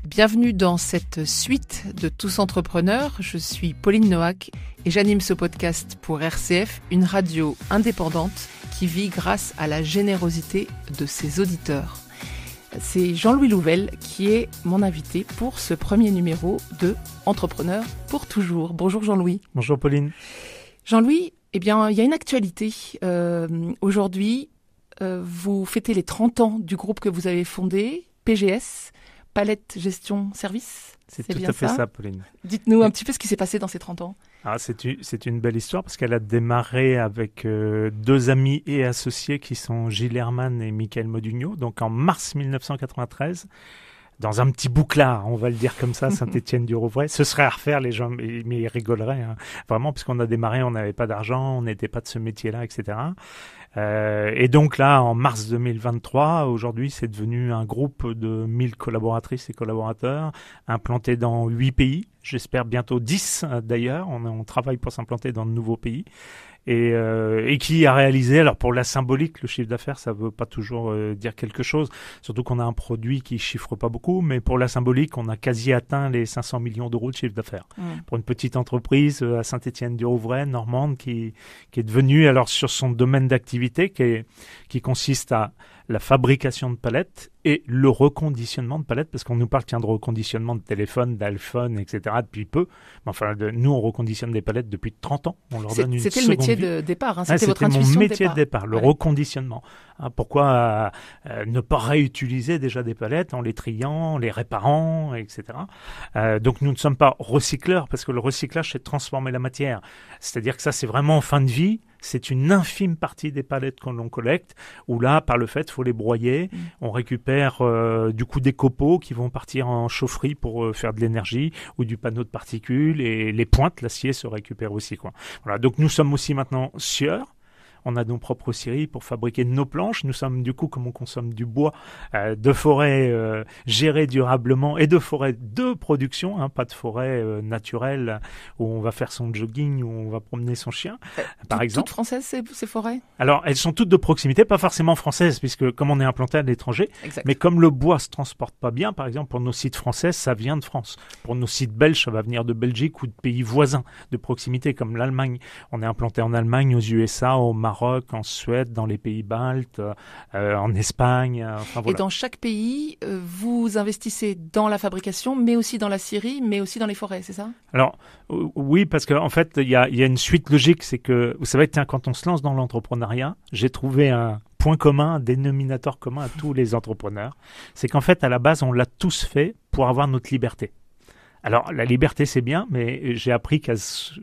Bienvenue dans cette suite de Tous Entrepreneurs. Je suis Pauline Noack et j'anime ce podcast pour RCF, une radio indépendante qui vit grâce à la générosité de ses auditeurs. C'est Jean-Louis Louvel qui est mon invité pour ce premier numéro de Entrepreneurs pour toujours. Bonjour Jean-Louis. Bonjour Pauline. Jean-Louis, il y a une actualité. Aujourd'hui, vous fêtez les 30 ans du groupe que vous avez fondé, PGS, Palette Gestion Service. C'est tout à fait ça, Pauline. Dites-nous un petit peu ce qui s'est passé dans ces 30 ans. C'est une belle histoire parce qu'elle a démarré avec deux amis et associés qui sont Gilles Herman et Michael Modugno, donc en mars 1993. Dans un petit bouclard, on va le dire comme ça, Saint-Étienne-du-Rouvray. Ce serait à refaire, les gens, mais ils rigoleraient, hein. Vraiment, puisqu'on a démarré, on n'avait pas d'argent, on n'était pas de ce métier-là, etc. Et donc là, en mars 2023, aujourd'hui, c'est devenu un groupe de 1000 collaboratrices et collaborateurs, implantés dans 8 pays. J'espère bientôt 10 d'ailleurs. On travaille pour s'implanter dans de nouveaux pays. Et qui a réalisé, alors pour la symbolique, le chiffre d'affaires, ça veut pas toujours dire quelque chose, surtout qu'on a un produit qui chiffre pas beaucoup, mais pour la symbolique, on a quasi atteint les 500 millions d'euros de chiffre d'affaires. Pour une petite entreprise à Saint-Étienne-du-Rouvray, normande, qui est devenue, alors sur son domaine d'activité, qui consiste à la fabrication de palettes et le reconditionnement de palettes, parce qu'on nous parle de reconditionnement de téléphone, d'iPhone, etc. depuis peu. Mais enfin, nous, on reconditionne des palettes depuis 30 ans. On leur donne une C'était le métier vie. de départ. Hein. C'était votre mon intuition métier de départ, le ouais. reconditionnement. Pourquoi ne pas réutiliser déjà des palettes en les triant, en les réparant, etc. Donc, nous ne sommes pas recycleurs, parce que le recyclage, c'est transformer la matière. C'est-à-dire que ça, c'est vraiment en fin de vie. C'est une infime partie des palettes que l'on collecte, où là, par le fait, il faut les broyer. On récupère du coup des copeaux qui vont partir en chaufferie pour faire de l'énergie, ou du panneau de particules, et les pointes, l'acier se récupère aussi, quoi. Voilà, donc nous sommes aussi maintenant scieurs. On a nos propres scieries pour fabriquer nos planches. Nous sommes du coup, comme on consomme du bois, de forêts gérées durablement et de forêts de production, hein, pas de forêts naturelles où on va faire son jogging, où on va promener son chien, par exemple. Toutes françaises, ces forêts ? Alors, elles sont toutes de proximité, pas forcément françaises, puisque comme on est implanté à l'étranger, mais comme le bois se transporte pas bien, par exemple, pour nos sites français, ça vient de France. Pour nos sites belges, ça va venir de Belgique ou de pays voisins de proximité, comme l'Allemagne. On est implanté en Allemagne, aux USA, au Maroc, en Suède, dans les pays baltes, en Espagne. Enfin, voilà. Et dans chaque pays, vous investissez dans la fabrication, mais aussi dans la scierie, mais aussi dans les forêts, c'est ça ? Alors, oui, parce qu'en fait, il y a une suite logique. C'est que, vous savez, quand on se lance dans l'entrepreneuriat, j'ai trouvé un point commun, un dénominateur commun à tous les entrepreneurs. C'est qu'en fait, à la base, on l'a tous fait pour avoir notre liberté. Alors, la liberté, c'est bien, mais j'ai appris qu'il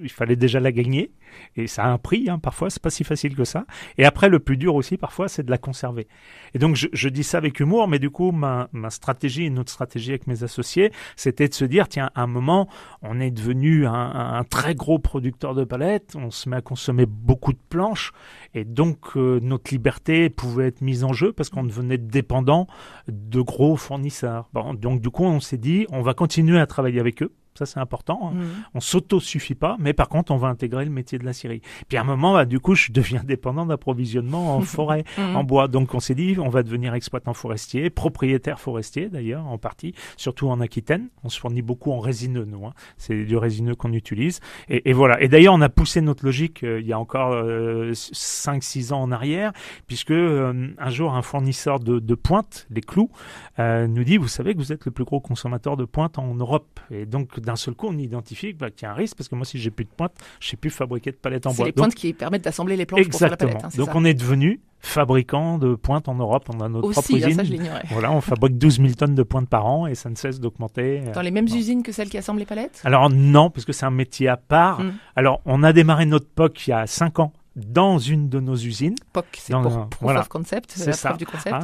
fallait déjà la gagner. Et ça a un prix, hein, parfois, c'est pas si facile que ça. Et après, le plus dur aussi, parfois, c'est de la conserver. Et donc, je dis ça avec humour, mais du coup, ma stratégie et notre stratégie avec mes associés, c'était de se dire, tiens, à un moment, on est devenu un très gros producteur de palettes, on se met à consommer beaucoup de planches, et donc, notre liberté pouvait être mise en jeu parce qu'on devenait dépendant de gros fournisseurs. Bon, donc, du coup, on s'est dit, on va continuer à travailler avec eux. Ça, c'est important. On s'auto-suffit pas, mais par contre, on va intégrer le métier de la scierie. Puis à un moment, du coup, je deviens dépendant d'approvisionnement en forêt, en bois. Donc, on s'est dit, on va devenir exploitant forestier, propriétaire forestier, d'ailleurs, en partie, surtout en Aquitaine. On se fournit beaucoup en résineux, nous. Hein. C'est du résineux qu'on utilise. Et voilà. Et d'ailleurs, on a poussé notre logique il y a encore 5-6 ans en arrière, puisque un jour, un fournisseur de pointe, les clous, nous dit, vous savez que vous êtes le plus gros consommateur de pointe en Europe. Et donc, d'un seul coup, on identifie qu'il y a un risque, parce que moi, si j'ai plus de pointe, je ne sais plus fabriquer de palettes en bois. C'est les pointes qui permettent d'assembler les planches pour faire la palette. Exactement. Donc, on est devenu fabricant de pointes en Europe. On a notre propre usine. Ça, je l'ignorais. Voilà, on fabrique 12 000 tonnes de pointes par an et ça ne cesse d'augmenter. Dans les mêmes usines que celles qui assemblent les palettes ? Alors non, parce que c'est un métier à part. Alors, on a démarré notre POC il y a 5 ans. Dans une de nos usines. POC, c'est pour Proof of Concept, c'est la preuve du concept.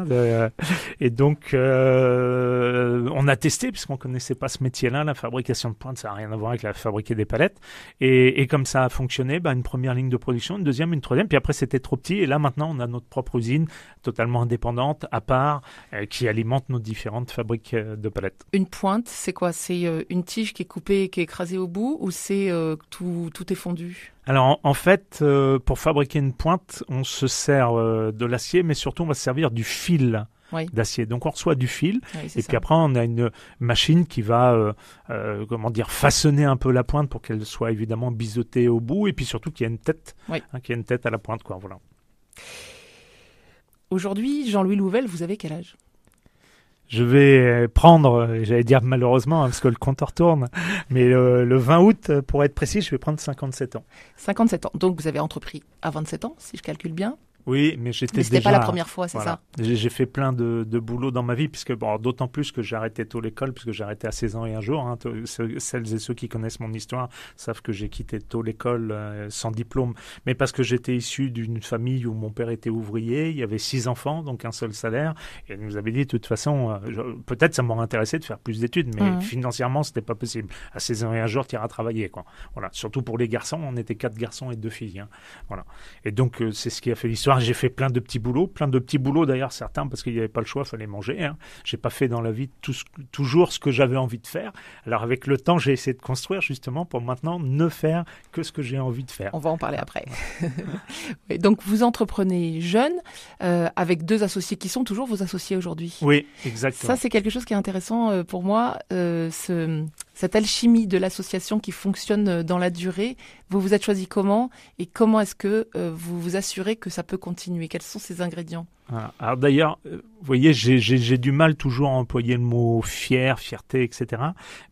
Et donc, on a testé, puisqu'on ne connaissait pas ce métier-là, la fabrication de pointe, ça n'a rien à voir avec la fabriquer des palettes. Et comme ça a fonctionné, une première ligne de production, une deuxième, une troisième, puis après c'était trop petit. Et là, maintenant, on a notre propre usine, totalement indépendante, à part, qui alimente nos différentes fabriques de palettes. Une pointe, c'est quoi ? C'est une tige qui est coupée et qui est écrasée au bout, ou c'est tout est fondu ? Alors en fait, pour fabriquer une pointe, on se sert de l'acier, mais surtout on va se servir du fil d'acier. Donc on reçoit du fil c'est et ça. puis après on a une machine qui va façonner un peu la pointe pour qu'elle soit évidemment biseautée au bout et puis surtout qu'il y a une tête, qu'il y a une tête à la pointe, quoi. Voilà. Aujourd'hui, Jean-Louis Louvel, vous avez quel âge ? Je vais prendre, j'allais dire malheureusement, parce que le compteur tourne, mais le 20 août, pour être précis, je vais prendre 57 ans. 57 ans. Donc vous avez entrepris à 27 ans, si je calcule bien. Oui, mais c'était c'était déjà... pas la première fois, c'est ça ? J'ai fait plein de boulot dans ma vie, puisque d'autant plus que j'ai arrêté tôt l'école, puisque j'ai arrêté à 16 ans et un jour. Hein. Celles et ceux qui connaissent mon histoire savent que j'ai quitté tôt l'école sans diplôme, mais parce que j'étais issu d'une famille où mon père était ouvrier, il y avait 6 enfants, donc un seul salaire, et il nous avait dit de toute façon, peut-être ça m'aurait intéressé de faire plus d'études, mais financièrement, c'était pas possible. À 16 ans et un jour, tu iras travailler, quoi. Voilà. Surtout pour les garçons, on était 4 garçons et 2 filles. Hein. Voilà. Et donc, c'est ce qui a fait l'histoire. J'ai fait plein de petits boulots d'ailleurs, certains parce qu'il n'y avait pas le choix, il fallait manger. Hein. J'ai pas fait dans la vie toujours ce que j'avais envie de faire. Alors avec le temps, j'ai essayé de construire justement pour maintenant ne faire que ce que j'ai envie de faire. On va en parler après. Oui, donc vous entreprenez jeune avec 2 associés qui sont toujours vos associés aujourd'hui. Oui, exactement. Ça, c'est quelque chose qui est intéressant pour moi, cette alchimie de l'association qui fonctionne dans la durée. Vous vous êtes choisi comment et comment est-ce que vous vous assurez que ça peut continuer ? Quels sont ces ingrédients ? Alors d'ailleurs, vous voyez, j'ai du mal toujours à employer le mot fierté, etc.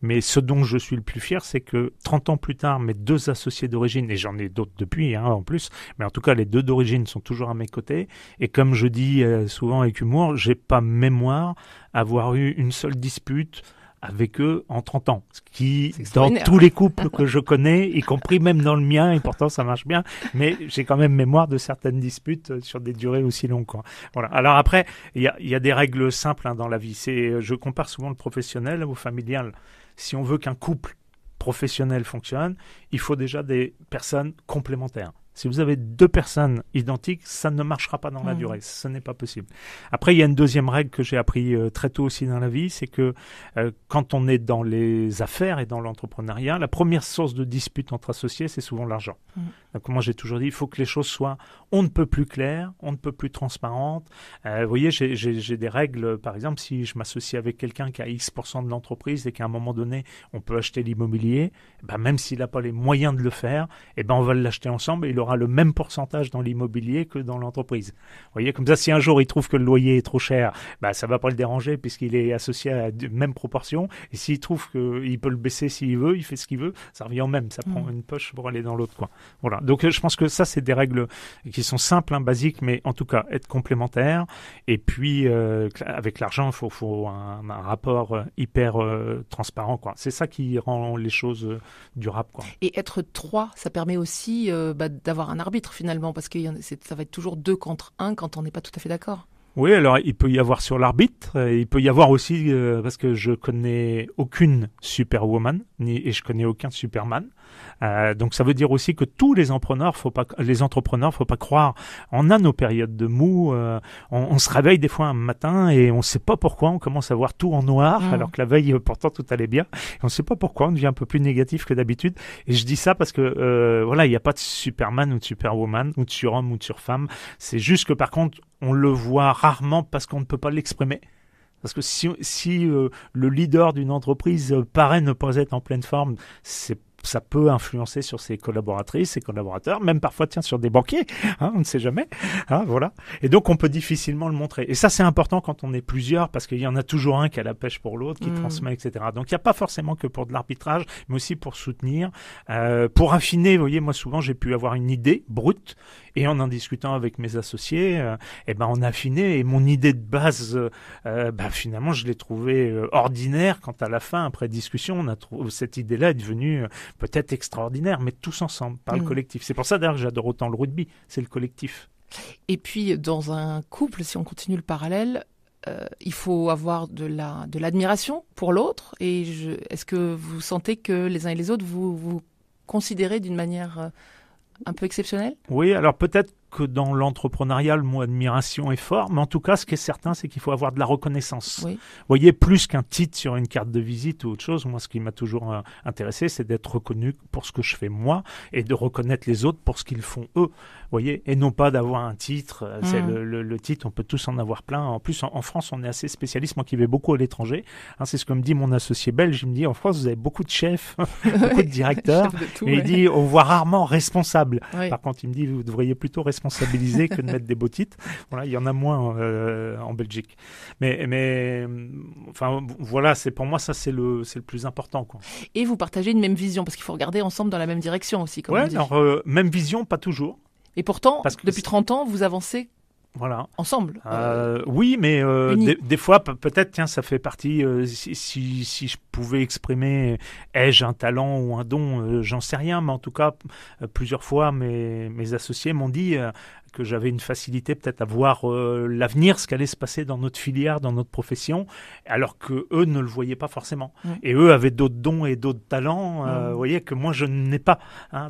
Mais ce dont je suis le plus fier, c'est que 30 ans plus tard, mes 2 associés d'origine, et j'en ai d'autres depuis en plus, mais en tout cas les 2 d'origine sont toujours à mes côtés. Et comme je dis souvent avec humour, j'ai pas mémoire avoir eu une seule dispute avec eux en 30 ans, ce qui, dans tous les couples que je connais, y compris même dans le mien, et pourtant ça marche bien, mais j'ai quand même mémoire de certaines disputes sur des durées aussi longues, quoi. Voilà. Alors après, il y a des règles simples dans la vie. Je compare souvent le professionnel au familial. Si on veut qu'un couple professionnel fonctionne, il faut déjà des personnes complémentaires. Si vous avez 2 personnes identiques, ça ne marchera pas dans la durée. Ce n'est pas possible. Après, il y a une deuxième règle que j'ai appris très tôt aussi dans la vie, c'est que quand on est dans les affaires et dans l'entrepreneuriat, la première source de dispute entre associés, c'est souvent l'argent. Donc moi, j'ai toujours dit, il faut que les choses soient on ne peut plus claires, on ne peut plus transparentes. Vous voyez, j'ai des règles. Par exemple, si je m'associe avec quelqu'un qui a X% de l'entreprise et qu'à un moment donné, on peut acheter l'immobilier, même s'il n'a pas les moyens de le faire, on va l'acheter ensemble et il aura le même pourcentage dans l'immobilier que dans l'entreprise. Vous voyez, comme ça, si un jour il trouve que le loyer est trop cher, ça va pas le déranger puisqu'il est associé à la même proportion. Et s'il trouve qu'il peut le baisser s'il veut, il fait ce qu'il veut, ça revient au même. Ça prend une poche pour aller dans l'autre, quoi. Voilà. Donc, je pense que ça, c'est des règles qui sont simples, basiques, mais en tout cas, être complémentaires. Et puis, avec l'argent, il faut un rapport hyper transparent, quoi. C'est ça qui rend les choses durables, quoi. Et être 3, ça permet aussi d'avoir un arbitre finalement, parce que ça va être toujours 2 contre 1 quand on n'est pas tout à fait d'accord. Oui, alors il peut y avoir sur l'arbitre, il peut y avoir aussi, parce que je connais aucune superwoman, et je connais aucun superman. Donc ça veut dire aussi que tous les entrepreneurs, faut pas croire. On a nos périodes de mou, on se réveille des fois un matin et on ne sait pas pourquoi on commence à voir tout en noir, alors que la veille pourtant tout allait bien. Et on ne sait pas pourquoi on devient un peu plus négatif que d'habitude. Et je dis ça parce que il n'y a pas de superman ou de superwoman ou de surhomme ou de surfemme. C'est juste que par contre on le voit rarement parce qu'on ne peut pas l'exprimer. Parce que si le leader d'une entreprise paraît ne pas être en pleine forme, ça peut influencer sur ses collaboratrices, ses collaborateurs, même parfois sur des banquiers, on ne sait jamais. Voilà. Et donc on peut difficilement le montrer. Et ça c'est important quand on est plusieurs, parce qu'il y en a toujours un qui a la pêche pour l'autre, qui transmet, etc. Donc il n'y a pas forcément que pour de l'arbitrage, mais aussi pour soutenir, pour affiner. Vous voyez, moi souvent j'ai pu avoir une idée brute, et en discutant avec mes associés, on a affiné, et mon idée de base, finalement je l'ai trouvée ordinaire, quand à la fin, après discussion, cette idée-là est devenue peut-être extraordinaire, mais tous ensemble, par le collectif. C'est pour ça d'ailleurs que j'adore autant le rugby, c'est le collectif. Et puis dans un couple, si on continue le parallèle, il faut avoir de l'admiration pour l'autre. Et est-ce que vous sentez que les uns et les autres, vous considérez d'une manière un peu exceptionnelle ? Oui, alors peut-être que dans l'entrepreneuriat, le mot admiration est fort, mais en tout cas, ce qui est certain, c'est qu'il faut avoir de la reconnaissance. Oui. Vous voyez, plus qu'un titre sur une carte de visite ou autre chose, moi, ce qui m'a toujours intéressé, c'est d'être reconnu pour ce que je fais moi et de reconnaître les autres pour ce qu'ils font eux. Vous voyez, et non pas d'avoir un titre. C'est le titre, on peut tous en avoir plein. En plus, en France, on est assez spécialiste. Moi qui vais beaucoup à l'étranger, c'est ce que me dit mon associé belge. Il me dit, en France, vous avez beaucoup de chefs, beaucoup de directeurs. Et il dit, on voit rarement responsable. Oui. Par contre, il me dit, vous devriez plutôt responsabiliser que de mettre des beaux titres. Voilà, il y en a moins en Belgique. Mais enfin, voilà, c'est pour moi, ça, c'est le plus important, quoi. Et vous partagez une même vision, parce qu'il faut regarder ensemble dans la même direction aussi, comme on dit. Alors, même vision, pas toujours. Et pourtant, Parce que depuis 30 ans, vous avancez voilà. ensemble. Oui, mais unis. des fois, peut-être, tiens, ça fait partie, si je pouvais exprimer, ai-je un talent ou un don, j'en sais rien, mais en tout cas, plusieurs fois, mes associés m'ont dit que j'avais une facilité peut-être à voir l'avenir, ce qu'allait se passer dans notre filière, dans notre profession, alors que eux ne le voyaient pas forcément. Et eux avaient d'autres dons et d'autres talents, vous voyez, que moi je n'ai pas.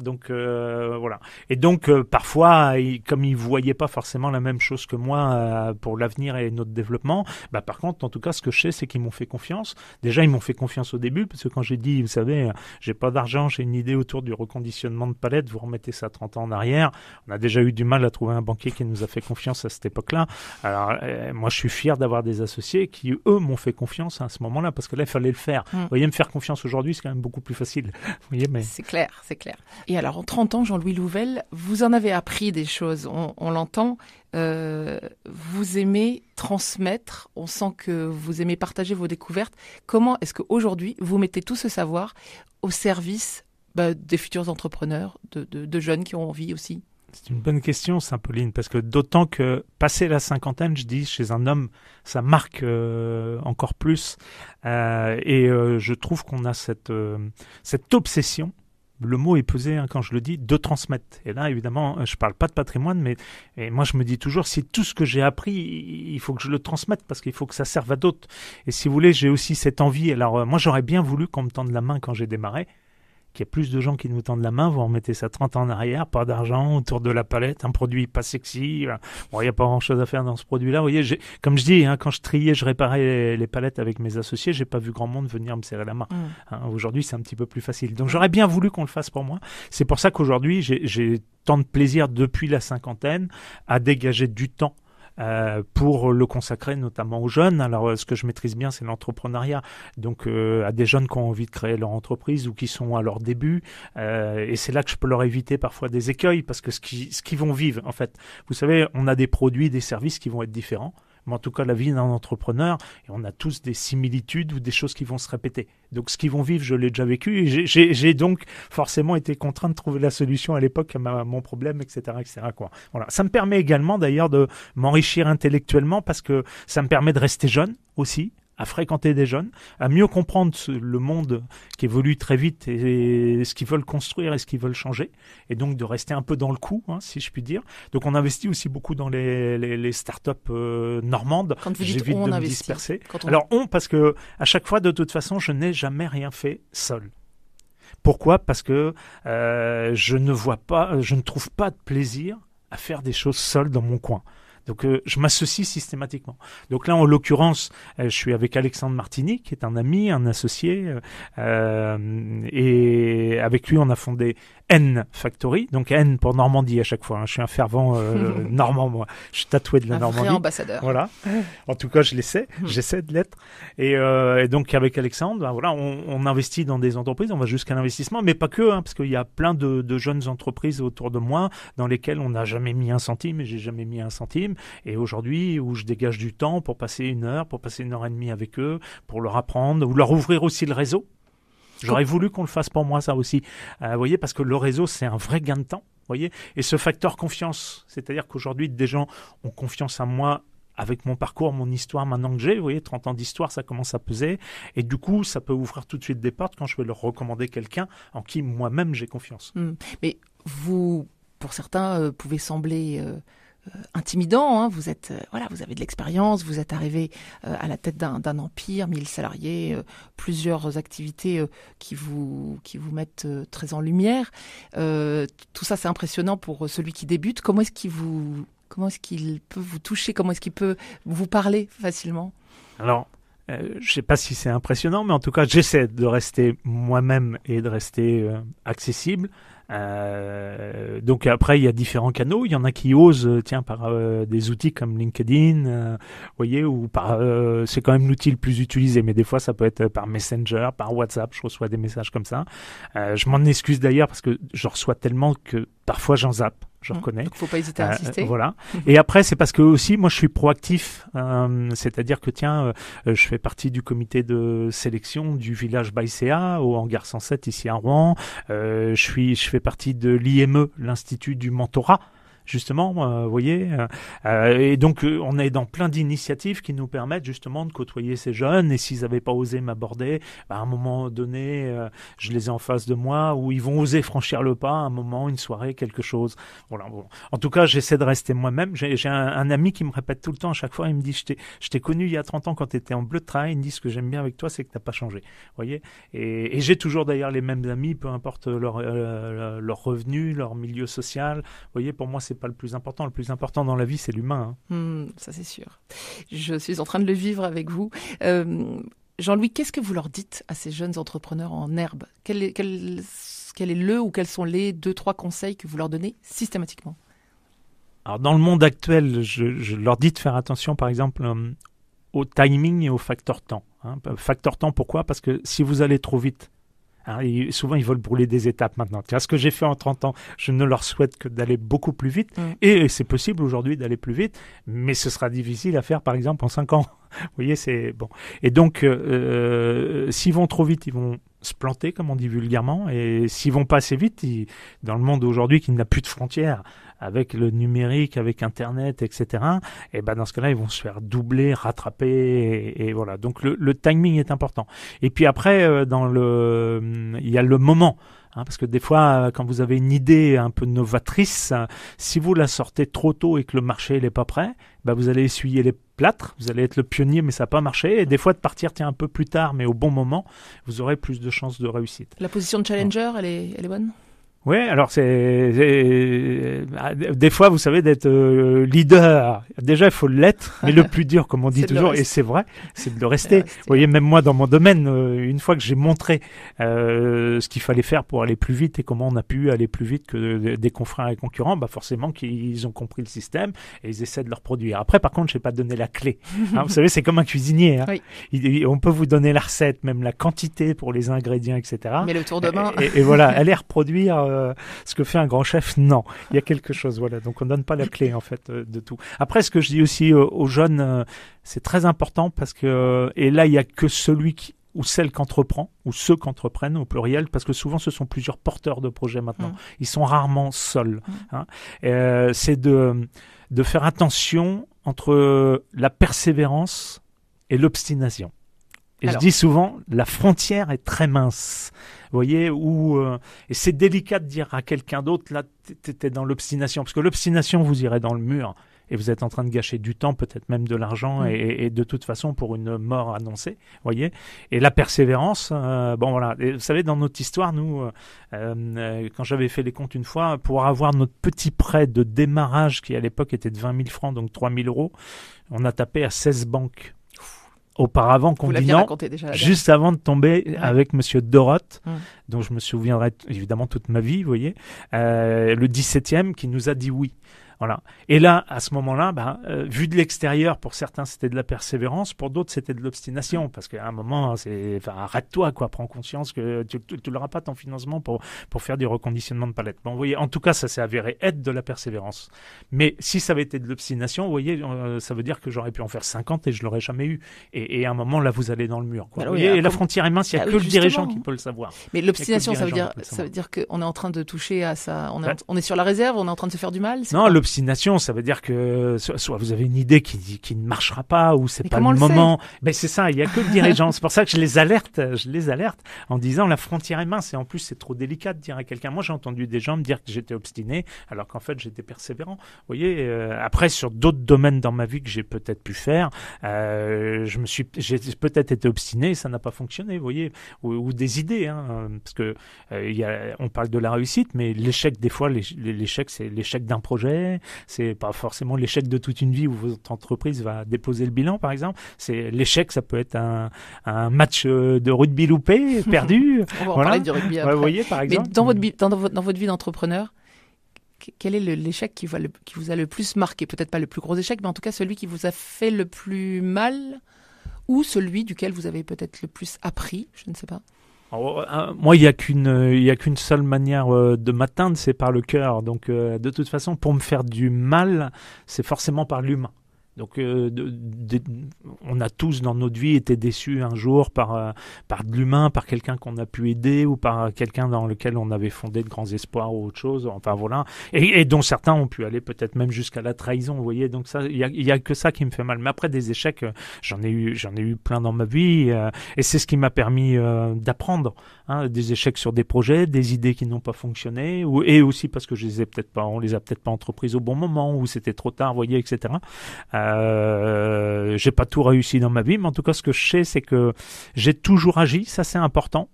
Donc voilà. Et donc parfois, comme ils voyaient pas forcément la même chose que moi pour l'avenir et notre développement, par contre, en tout cas, ce que je sais, c'est qu'ils m'ont fait confiance. Déjà, ils m'ont fait confiance au début, parce que quand j'ai dit, vous savez, j'ai pas d'argent, j'ai une idée autour du reconditionnement de palettes, vous remettez ça 30 ans en arrière, on a déjà eu du mal à trouver un banquier qui nous a fait confiance à cette époque-là. Alors, moi, je suis fier d'avoir des associés qui, eux, m'ont fait confiance à ce moment-là, parce que là, il fallait le faire. Vous voyez, me faire confiance aujourd'hui, c'est quand même beaucoup plus facile. Vous voyez, mais... C'est clair, c'est clair. Et alors, en 30 ans, Jean-Louis Louvel, vous en avez appris des choses, on l'entend. Vous aimez transmettre, on sent que vous aimez partager vos découvertes. Comment est-ce qu'aujourd'hui, vous mettez tout ce savoir au service des futurs entrepreneurs, de jeunes qui ont envie aussi? C'est une bonne question, Saint-Pauline, parce que d'autant que passé la cinquantaine, je dis, chez un homme, ça marque encore plus. Et je trouve qu'on a cette obsession, le mot est pesé quand je le dis, de transmettre. Et là, évidemment, je parle pas de patrimoine, mais moi, je me dis toujours, si tout ce que j'ai appris, il faut que je le transmette, parce qu'il faut que ça serve à d'autres. Et si vous voulez, j'ai aussi cette envie. Alors, moi, j'aurais bien voulu qu'on me tende la main quand j'ai démarré, qu'il y ait plus de gens qui nous tendent la main, vous remettez ça 30 ans en arrière, pas d'argent, autour de la palette, un produit pas sexy. Bon, il n'y a pas grand-chose à faire dans ce produit-là. Vous voyez, comme je dis, quand je triais, je réparais les palettes avec mes associés, j'ai pas vu grand monde venir me serrer la main. Aujourd'hui, c'est un petit peu plus facile. Donc, j'aurais bien voulu qu'on le fasse pour moi. C'est pour ça qu'aujourd'hui, j'ai tant de plaisir depuis la cinquantaine à dégager du temps pour le consacrer notamment aux jeunes. Alors, ce que je maîtrise bien, c'est l'entrepreneuriat. Donc, à des jeunes qui ont envie de créer leur entreprise ou qui sont à leur début. Et c'est là que je peux leur éviter parfois des écueils, parce que ce qu'ils vont vivre, en fait. Vous savez, on a des produits, des services qui vont être différents. Mais en tout cas, la vie d'un entrepreneur, et on a tous des similitudes ou des choses qui vont se répéter. Donc, ce qu'ils vont vivre, je l'ai déjà vécu, et j'ai donc forcément été contraint de trouver la solution à l'époque à mon problème, etc., etc., quoi. Voilà. Ça me permet également, d'ailleurs, de m'enrichir intellectuellement, parce que ça me permet de rester jeune aussi, à fréquenter des jeunes, à mieux comprendre le monde qui évolue très vite et ce qu'ils veulent construire et ce qu'ils veulent changer, et donc de rester un peu dans le coup, si je puis dire. Donc on investit aussi beaucoup dans les startups normandes. Quand vous dites j'évite on de me investit, disperser. Alors parce que à chaque fois, de toute façon, je n'ai jamais rien fait seul. Pourquoi ? Parce que je ne trouve pas de plaisir à faire des choses seul dans mon coin. Donc, je m'associe systématiquement. Donc là, en l'occurrence, je suis avec Alexandre Martini, qui est un ami, un associé, et avec lui, on a fondé N Factory. Donc N pour Normandie à chaque fois. Je suis un fervent normand, moi. Je suis tatoué de la Normandie. Un vrai ambassadeur. Voilà. En tout cas, je l'essaie. J'essaie de l'être. Et donc, avec Alexandre, voilà, on investit dans des entreprises. On va jusqu'à l'investissement, mais pas que, parce qu'il y a plein de jeunes entreprises autour de moi dans lesquelles on n'a jamais mis un centime, et j'ai jamais mis un centime. Et aujourd'hui, où je dégage du temps pour passer 1 heure, pour passer 1 heure et demie avec eux, pour leur apprendre, ou leur ouvrir aussi le réseau. J'aurais voulu qu'on le fasse pour moi, ça aussi. Vous voyez, parce que le réseau, c'est un vrai gain de temps. Voyez, et ce facteur confiance, c'est-à-dire qu'aujourd'hui, des gens ont confiance en moi avec mon parcours, mon histoire maintenant que j'ai. Vous voyez, 30 ans d'histoire, ça commence à peser. Et du coup, ça peut ouvrir tout de suite des portes quand je vais leur recommander quelqu'un en qui moi-même j'ai confiance. Mais vous, pour certains, pouvez sembler intimidant. Hein. Vous êtes, vous avez de l'expérience, vous êtes arrivé à la tête d'un empire, 1000 salariés, plusieurs activités qui vous mettent très en lumière. Tout ça, c'est impressionnant pour celui qui débute. Comment est-ce qu'il peut vous toucher? Comment est-ce qu'il peut vous parler facilement? Alors, je ne sais pas si c'est impressionnant, mais en tout cas, j'essaie de rester moi-même et de rester accessible. Donc après, il y a différents canaux. Il y en a qui osent, par des outils comme LinkedIn, voyez, ou par, c'est quand même l'outil le plus utilisé. Mais des fois, ça peut être par Messenger, par WhatsApp. Je reçois des messages comme ça. Je m'en excuse d'ailleurs parce que je reçois tellement que parfois j'en zappe. Je reconnais. Donc, faut pas hésiter à insister. Voilà. Et après, c'est parce que aussi, moi, je suis proactif. C'est-à-dire que, je fais partie du comité de sélection du village Baïséa au hangar 107 ici à Rouen. Je fais partie de l'IME, l'Institut du mentorat. Justement, vous voyez, et donc on est dans plein d'initiatives qui nous permettent justement de côtoyer ces jeunes. Et s'ils n'avaient pas osé m'aborder, à un moment donné, je les ai en face de moi, où ils vont oser franchir le pas, un moment, une soirée, quelque chose. Voilà. Bon. En tout cas, j'essaie de rester moi-même. J'ai un ami qui me répète tout le temps, à chaque fois, il me dit, je t'ai connu il y a 30 ans quand tu étais en bleu de travail. Il me dit, ce que j'aime bien avec toi, c'est que tu n'as pas changé. Vous voyez, et j'ai toujours d'ailleurs les mêmes amis, peu importe leur revenu, leur milieu social. Vous voyez, pour moi, c'est pas le plus important. Le plus important dans la vie, c'est l'humain. Ça, c'est sûr. Je suis en train de le vivre avec vous. Jean-Louis, qu'est-ce que vous leur dites à ces jeunes entrepreneurs en herbe? Quel est ou quels sont les 2-3 conseils que vous leur donnez systématiquement? Alors, dans le monde actuel, je leur dis de faire attention, par exemple, au timing et au facteur temps. Facteur temps, pourquoi? Parce que si vous allez trop vite, souvent, ils veulent brûler des étapes maintenant. Ce que j'ai fait en 30 ans, je ne leur souhaite que d'aller beaucoup plus vite. Et c'est possible aujourd'hui d'aller plus vite, mais ce sera difficile à faire, par exemple, en 5 ans. Vous voyez, c'est bon. Et donc, s'ils vont trop vite, ils vont se planter, comme on dit vulgairement. Et s'ils vont pas assez vite, dans le monde aujourd'hui qui n'a plus de frontières, avec le numérique, avec Internet, etc., et dans ce cas-là, ils vont se faire doubler, rattraper, et voilà. Donc, le timing est important. Et puis après, il y a le moment. Parce que des fois, quand vous avez une idée un peu novatrice, si vous la sortez trop tôt et que le marché n'est pas prêt, vous allez essuyer les plâtres, vous allez être le pionnier, mais ça n'a pas marché. Et des fois, de partir un peu plus tard, mais au bon moment, vous aurez plus de chances de réussite. La position de challenger, elle est bonne? Oui, alors des fois, vous savez, d'être leader. Déjà, il faut l'être, mais le plus dur, comme on dit toujours, et c'est vrai, c'est de le rester. Vous voyez, même moi, dans mon domaine, une fois que j'ai montré ce qu'il fallait faire pour aller plus vite et comment on a pu aller plus vite que des confrères et concurrents, forcément qu'ils ont compris le système et ils essaient de le reproduire. Après, par contre, je n'ai pas donné la clé. Vous savez, c'est comme un cuisinier. Oui. On peut vous donner la recette, même la quantité pour les ingrédients, etc. Mais le tour de main. Et voilà, aller reproduire ce que fait un grand chef, non. Il y a quelque chose, voilà. Donc, on ne donne pas la clé, en fait, de tout. Après, ce que je dis aussi aux jeunes, c'est très important parce que, et là, il n'y a que celui ou celle qu'entreprend, ou ceux qu'entreprennent au pluriel, parce que souvent, ce sont plusieurs porteurs de projets maintenant. Ils sont rarement seuls. C'est de faire attention entre la persévérance et l'obstination. Et je dis souvent, la frontière est très mince. Vous voyez, et c'est délicat de dire à quelqu'un d'autre, là, t'es dans l'obstination. Parce que l'obstination, vous irez dans le mur. Et vous êtes en train de gâcher du temps, peut-être même de l'argent, et de toute façon pour une mort annoncée. Voyez. Et la persévérance, voilà. Et vous savez, dans notre histoire, nous, quand j'avais fait les comptes une fois, pour avoir notre petit prêt de démarrage, qui à l'époque était de 20 000 francs, donc 3 000 euros, on a tapé à 16 banques. Auparavant, continent, juste avant de tomber avec Monsieur Doroth, dont je me souviendrai évidemment toute ma vie, vous voyez, le 17e qui nous a dit oui. Voilà. Et là, à ce moment-là, vu de l'extérieur, pour certains, c'était de la persévérance, pour d'autres, c'était de l'obstination, parce qu'à un moment, arrête-toi, quoi, prends conscience que tu n'auras pas ton financement pour faire du reconditionnement de palettes. Bon, vous voyez, en tout cas, ça s'est avéré être de la persévérance. Mais si ça avait été de l'obstination, vous voyez, ça veut dire que j'aurais pu en faire 50 et je l'aurais jamais eu. Et à un moment, là, vous allez dans le mur, quoi. Et la frontière est mince, il n'y a que le dirigeant qui peut le savoir. Mais l'obstination, ça veut dire qu'on est en train de toucher à ça. On est sur la réserve, on est en train de se faire du mal. Non, l'obstination, ça veut dire que soit vous avez une idée qui ne marchera pas, ou c'est Mais pas comment le on le moment. Ben c'est ça, il y a que le dirigeant. C'est pour ça que je les alerte en disant la frontière est mince, et en plus c'est trop délicat de dire à quelqu'un. Moi j'ai entendu des gens me dire que j'étais obstiné, alors qu'en fait j'étais persévérant. Vous voyez, après sur d'autres domaines dans ma vie que j'ai peut-être pu faire, j'ai peut-être été obstiné, et ça n'a pas fonctionné, vous voyez, ou des idées, hein, parce que on parle de la réussite, mais l'échec des fois, l'échec c'est l'échec d'un projet, c'est pas forcément l'échec de toute une vie où votre entreprise va déposer le bilan, par exemple. C'est l'échec, ça peut être un match de rugby loupé, perdu. On va en parler du rugby après. Vous voyez, par exemple. Mais dans votre vie d'entrepreneur, quel est l'échec qui vous a le plus marqué? Peut-être pas le plus gros échec, mais en tout cas celui qui vous a fait le plus mal, ou celui duquel vous avez peut-être le plus appris, je ne sais pas. Moi, il y a qu'une seule manière de m'atteindre, c'est par le cœur. Donc, de toute façon, pour me faire du mal, c'est forcément par l'humain. Donc, on a tous dans notre vie été déçus un jour par de l'humain, par quelqu'un qu'on a pu aider, ou par quelqu'un dans lequel on avait fondé de grands espoirs ou autre chose. Enfin voilà, et dont certains ont pu aller peut-être même jusqu'à la trahison. Vous voyez, donc ça, il y a que ça qui me fait mal. Mais après des échecs, j'en ai eu plein dans ma vie, et c'est ce qui m'a permis d'apprendre. Hein, des échecs sur des projets, des idées qui n'ont pas fonctionné, et aussi parce que on les a peut-être pas entreprises au bon moment, ou c'était trop tard, vous voyez, etc. J'ai pas tout réussi dans ma vie, mais en tout cas, ce que je sais, c'est que j'ai toujours agi. Ça, c'est important.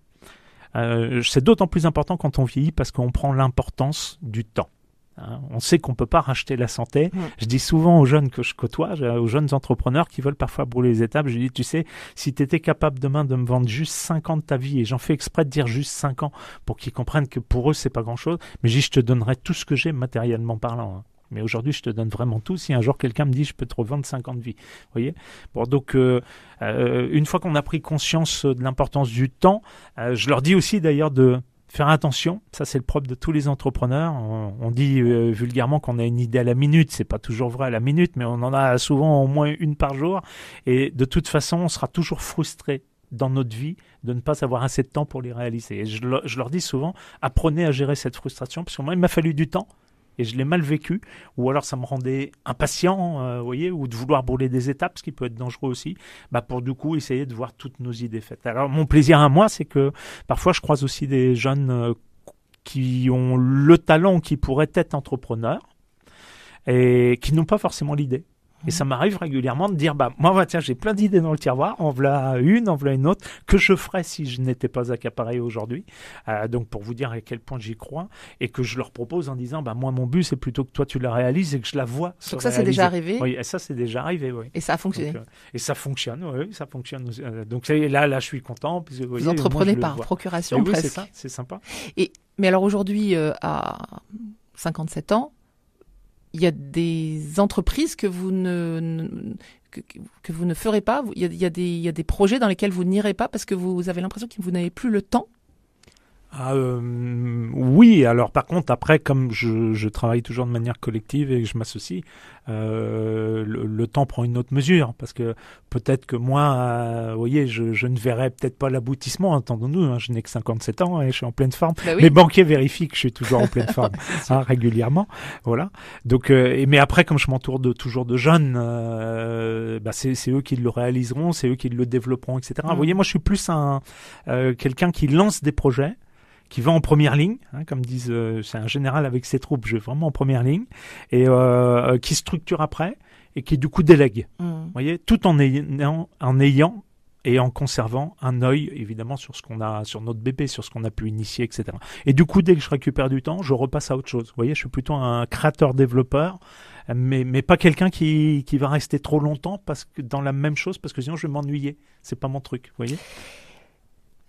C'est d'autant plus important quand on vieillit, parce qu'on prend l'importance du temps. On sait qu'on ne peut pas racheter la santé. Je dis souvent aux jeunes que je côtoie, aux jeunes entrepreneurs qui veulent parfois brûler les étapes, je dis, tu sais, si tu étais capable demain de me vendre juste 5 ans de ta vie, et j'en fais exprès de dire juste 5 ans pour qu'ils comprennent que pour eux, c'est pas grand-chose, mais je te donnerai tout ce que j'ai matériellement parlant. Mais aujourd'hui, je te donne vraiment tout. Si un jour quelqu'un me dit, je peux te revendre 5 ans de vie. Vous voyez ? Bon, donc, une fois qu'on a pris conscience de l'importance du temps, je leur dis aussi d'ailleurs de faire attention. Ça, c'est le propre de tous les entrepreneurs. On dit vulgairement qu'on a une idée à la minute. C'est pas toujours vrai à la minute, mais on en a souvent au moins une par jour. Et de toute façon, on sera toujours frustré dans notre vie de ne pas avoir assez de temps pour les réaliser. Et je leur dis souvent, apprenez à gérer cette frustration, parce que moi, il m'a fallu du temps. Et je l'ai mal vécu, ou alors ça me rendait impatient, vous voyez, ou de vouloir brûler des étapes, ce qui peut être dangereux aussi, pour du coup essayer de voir toutes nos idées faites. Alors mon plaisir à moi, c'est que parfois je croise aussi des jeunes qui ont le talent, qui pourraient être entrepreneurs, et qui n'ont pas forcément l'idée. Et ça m'arrive régulièrement de dire, moi, tiens, j'ai plein d'idées dans le tiroir, en voilà une autre, que je ferais si je n'étais pas accaparé aujourd'hui. Donc, pour vous dire à quel point j'y crois, et que je leur propose en disant, moi, mon but, c'est plutôt que toi, tu la réalises et que je la vois. Donc ça, c'est déjà arrivé? Oui, et ça, c'est déjà arrivé, oui. Et ça a fonctionné? Donc, et ça fonctionne, oui, ça fonctionne. Donc, là, je suis content. Puis, vous entreprenez par procuration, oui, presque. c'est ça, c'est sympa. Mais alors, aujourd'hui, à 57 ans, il y a des entreprises que vous ne ferez pas. Il y a des projets dans lesquels vous n'irez pas parce que vous avez l'impression que vous n'avez plus le temps. Oui, alors par contre, après, comme je travaille toujours de manière collective et que je m'associe, le temps prend une autre mesure, parce que peut-être que moi, vous voyez, je ne verrai peut-être pas l'aboutissement, entendons-nous, hein, je n'ai que 57 ans et je suis en pleine forme. Oui. Les banquiers vérifient que je suis toujours en pleine forme, régulièrement. Voilà. Donc, mais après, comme je m'entoure toujours de jeunes, c'est eux qui le réaliseront, c'est eux qui le développeront, etc. Vous voyez, moi, je suis plus quelqu'un qui lance des projets, qui va en première ligne, comme disent, c'est un général avec ses troupes, je vais vraiment en première ligne, et qui structure après, et qui du coup délègue. Vous voyez, tout en ayant et en conservant un œil, évidemment, sur ce qu'on a, sur notre bébé, sur ce qu'on a pu initier, etc. Et du coup, dès que je récupère du temps, je repasse à autre chose. Vous voyez, je suis plutôt un créateur-développeur, mais pas quelqu'un qui va rester trop longtemps dans la même chose, parce que sinon je vais m'ennuyer. C'est pas mon truc, vous voyez.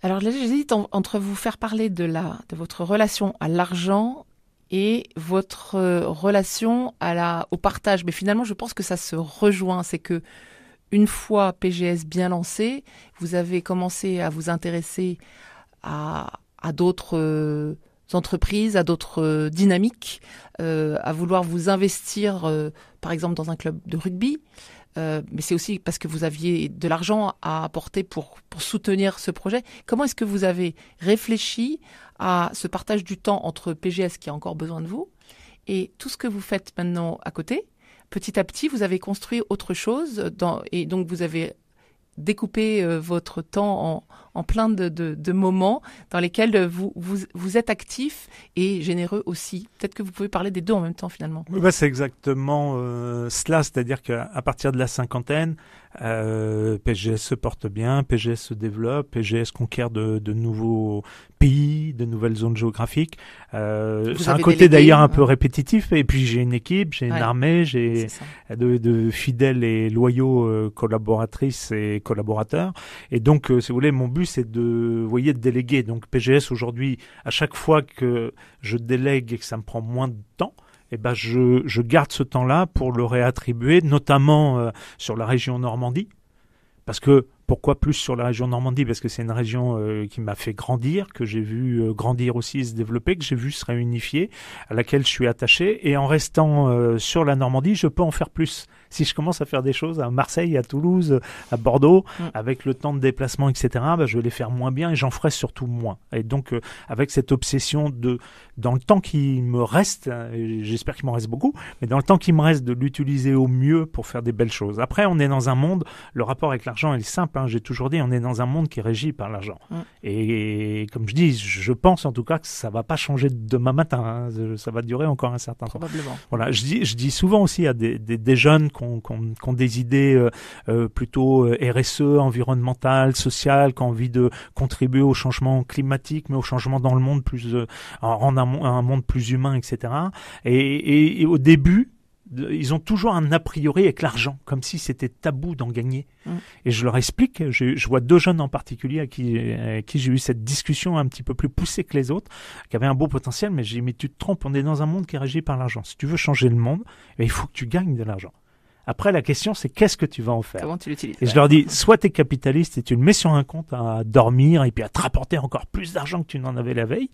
Alors là, j'hésite entre vous faire parler de votre relation à l'argent et votre relation au partage. Mais finalement, je pense que ça se rejoint. C'est que une fois PGS bien lancé, vous avez commencé à vous intéresser à d'autres entreprises, à d'autres dynamiques, à vouloir vous investir, par exemple, dans un club de rugby. Mais c'est aussi parce que vous aviez de l'argent à apporter pour soutenir ce projet. Comment est-ce que vous avez réfléchi à ce partage du temps entre PGS qui a encore besoin de vous Et tout ce que vous faites maintenant à côté, petit à petit, vous avez construit autre chose et donc vous avez découpé votre temps en plein de moments dans lesquels vous êtes actif et généreux aussi. Peut-être que vous pouvez parler des deux en même temps finalement. Oui, c'est exactement cela, c'est-à-dire qu'à partir de la cinquantaine, PGS se porte bien, PGS se développe, PGS conquiert de nouveaux pays, de nouvelles zones géographiques. C'est un côté d'ailleurs un peu répétitif, et puis j'ai une équipe, j'ai une armée, j'ai de fidèles et loyaux collaboratrices et collaborateurs. Et donc, si vous voulez, mon but c'est de déléguer. Donc PGS aujourd'hui, à chaque fois que je délègue et que ça me prend moins de temps, je garde ce temps-là pour le réattribuer, notamment sur la région Normandie. Parce que, pourquoi plus sur la région Normandie ? Parce que c'est une région qui m'a fait grandir, que j'ai vu grandir aussi et se développer, que j'ai vu se réunifier, à laquelle je suis attaché. Et en restant sur la Normandie, je peux en faire plus. Si je commence à faire des choses à Marseille, à Toulouse, à Bordeaux, avec le temps de déplacement, etc., je vais les faire moins bien et j'en ferai surtout moins. Et donc, avec cette obsession dans le temps qui me reste, j'espère qu'il m'en reste beaucoup, mais dans le temps qui me reste, de l'utiliser au mieux pour faire des belles choses. Après, on est dans un monde, le rapport avec l'argent, il est simple, j'ai toujours dit, on est dans un monde qui est régi par l'argent. Et comme je dis, je pense en tout cas que ça ne va pas changer demain matin, ça va durer encore un certain temps. Probablement. Voilà, je dis souvent aussi à des jeunes qui ont des idées plutôt RSE, environnementales, sociales, qui ont envie de contribuer au changement climatique, mais au changement dans le monde, en rendre un monde plus humain, etc. Et au début, ils ont toujours un a priori avec l'argent, comme si c'était tabou d'en gagner. Et je leur explique, je vois deux jeunes en particulier à qui j'ai eu cette discussion un petit peu plus poussée que les autres, qui avaient un beau potentiel, mais j'ai dit, mais tu te trompes, on est dans un monde qui est régi par l'argent. Si tu veux changer le monde, il faut que tu gagnes de l'argent. Après, la question, c'est qu'est-ce que tu vas en faire ? Comment tu l'utilises ? Et je leur dis, soit tu es capitaliste et tu le mets sur un compte à dormir et puis à te rapporter encore plus d'argent que tu n'en avais la veille,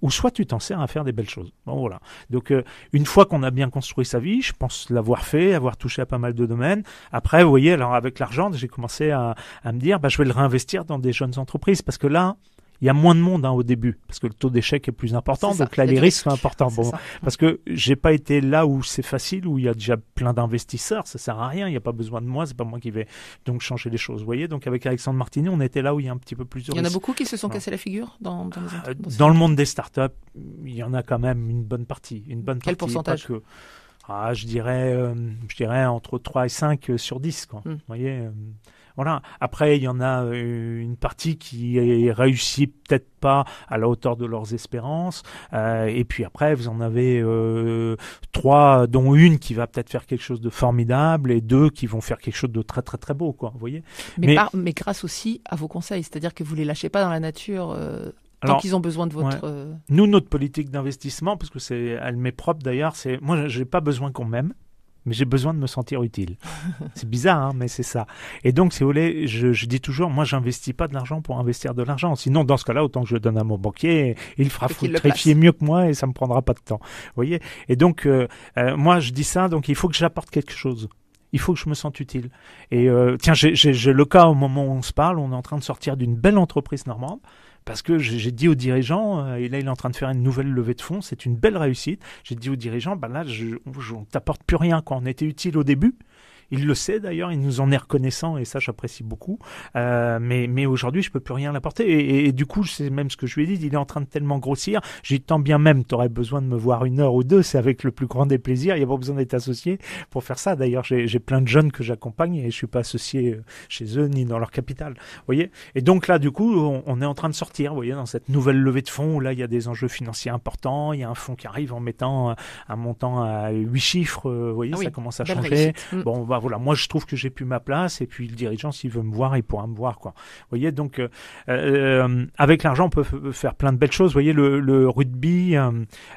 ou soit tu t'en sers à faire des belles choses. Bon, voilà. Donc, une fois qu'on a bien construit sa vie, je pense l'avoir fait, avoir touché à pas mal de domaines. Après, vous voyez, alors avec l'argent, j'ai commencé à me dire, je vais le réinvestir dans des jeunes entreprises parce que là, il y a moins de monde au début, parce que le taux d'échec est plus important, donc là les risques sont importants. Bon, parce que j'ai pas été là où c'est facile, où il y a déjà plein d'investisseurs, ça sert à rien, il n'y a pas besoin de moi, c'est pas moi qui vais donc changer les choses. Vous voyez, donc avec Alexandre Martinet, on était là où il y a un petit peu plus de risques. Il y en a beaucoup qui se sont cassés la figure dans le monde des startups, il y en a quand même une bonne partie. Quel pourcentage ? Je dirais entre 3 et 5 sur 10, quoi. Vous voyez. Voilà. Après, il y en a une partie qui réussit peut-être pas à la hauteur de leurs espérances. Et puis après, vous en avez 3, dont une qui va peut-être faire quelque chose de formidable et 2 qui vont faire quelque chose de très très très beau, quoi. Vous voyez. Mais grâce aussi à vos conseils, c'est-à-dire que vous les lâchez pas dans la nature. Tant qu'ils ont besoin de votre... Nous, notre politique d'investissement, parce que elle m'est propre d'ailleurs, c'est moi, j'ai pas besoin qu'on m'aime, mais j'ai besoin de me sentir utile. C'est bizarre, mais c'est ça. Et donc, si vous voulez, je dis toujours, moi, j'investis pas de l'argent pour investir de l'argent. Sinon, dans ce cas-là, autant que je le donne à mon banquier, il fera fructifier mieux que moi et ça me prendra pas de temps. Vous voyez ? Et donc, moi, je dis ça, donc il faut que j'apporte quelque chose. Il faut que je me sente utile. Et tiens, j'ai le cas au moment où on se parle, on est en train de sortir d'une belle entreprise normande. Parce que j'ai dit aux dirigeants, et là il est en train de faire une nouvelle levée de fonds, c'est une belle réussite. J'ai dit aux dirigeants, là on t'apporte plus rien, quoi. On était utile au début. Il le sait d'ailleurs, il nous en est reconnaissant et ça j'apprécie beaucoup. Mais aujourd'hui je peux plus rien l'apporter et du coup c'est même ce que je lui ai dit. Il est en train de tellement grossir. J'ai dit tant bien même, t'aurais besoin de me voir 1 heure ou 2, c'est avec le plus grand des plaisirs. Il n'y a pas besoin d'être associé pour faire ça. D'ailleurs j'ai plein de jeunes que j'accompagne et je suis pas associé chez eux ni dans leur capital. Vous voyez. Et donc là du coup on est en train de sortir. Vous voyez, dans cette nouvelle levée de fonds où là il y a des enjeux financiers importants. Il y a un fonds qui arrive en mettant un montant à 8 chiffres. Vous voyez, ça commence à changer. Bon voilà, moi je trouve que j'ai plus ma place et puis le dirigeant s'il veut me voir, il pourra me voir, quoi. Vous voyez, donc avec l'argent on peut faire plein de belles choses. Vous voyez, le rugby,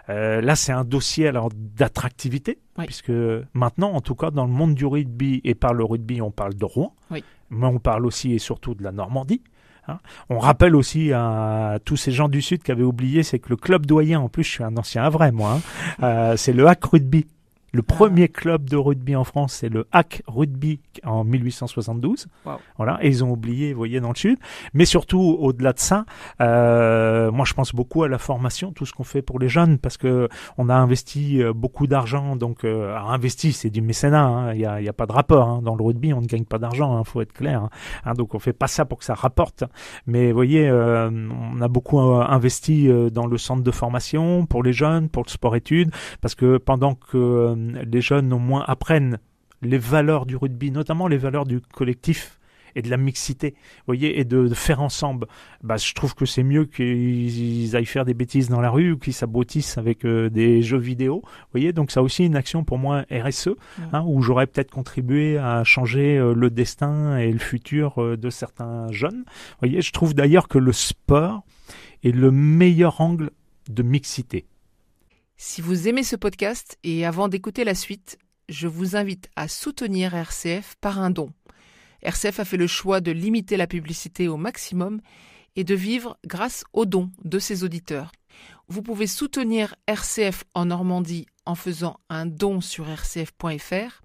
là c'est un dossier alors d'attractivité, puisque maintenant, en tout cas dans le monde du rugby, et par le rugby on parle de Rouen, mais on parle aussi et surtout de la Normandie. On rappelle aussi à tous ces gens du Sud qui avaient oublié, c'est que le club doyen, en plus je suis un ancien Havrais moi, c'est le Hack Rugby Le premier club de rugby en France, c'est le Hack Rugby en 1872. Wow. Voilà, et ils ont oublié, vous voyez, dans le sud. Mais surtout, au-delà de ça, moi, je pense beaucoup à la formation, tout ce qu'on fait pour les jeunes, parce que on a investi beaucoup d'argent. Donc, investi, c'est du mécénat. Hein, il y a pas de rapport. Hein. Dans le rugby, on ne gagne pas d'argent. Hein, faut être clair. Hein, donc, on fait pas ça pour que ça rapporte. Mais vous voyez, on a beaucoup investi dans le centre de formation pour les jeunes, pour le sport-études, parce que pendant que les jeunes au moins apprennent les valeurs du rugby, notamment les valeurs du collectif et de la mixité, vous voyez, et de faire ensemble. Je trouve que c'est mieux qu'ils aillent faire des bêtises dans la rue ou qu'ils s'abrutissent avec des jeux vidéo, vous voyez. Donc ça a aussi une action pour moi RSE, où j'aurais peut-être contribué à changer le destin et le futur de certains jeunes. Vous voyez, je trouve d'ailleurs que le sport est le meilleur angle de mixité. Si vous aimez ce podcast et avant d'écouter la suite, je vous invite à soutenir RCF par un don. RCF a fait le choix de limiter la publicité au maximum et de vivre grâce aux dons de ses auditeurs. Vous pouvez soutenir RCF en Normandie en faisant un don sur rcf.fr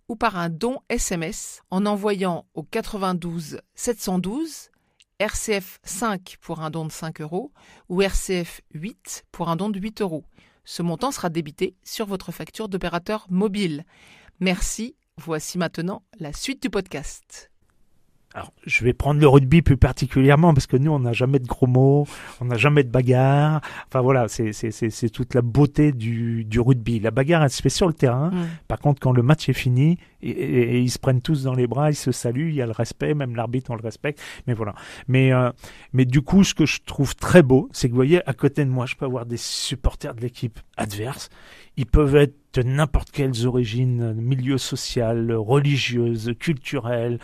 ou par un don SMS en envoyant au 92 712 RCF 5 pour un don de 5 € ou RCF 8 pour un don de 8 €. Ce montant sera débité sur votre facture d'opérateur mobile. Merci. Voici maintenant la suite du podcast. Alors, je vais prendre le rugby plus particulièrement parce que nous, on n'a jamais de gros mots, on n'a jamais de bagarre. Enfin voilà, c'est toute la beauté du rugby. La bagarre, elle se fait sur le terrain. Par contre, quand le match est fini, et ils se prennent tous dans les bras, ils se saluent, il y a le respect, même l'arbitre, on le respecte. Mais voilà. Mais du coup, ce que je trouve très beau, c'est que vous voyez, à côté de moi, je peux avoir des supporters de l'équipe adverse. Ils peuvent être de n'importe quelles origines, milieu social, religieuse, culturelle,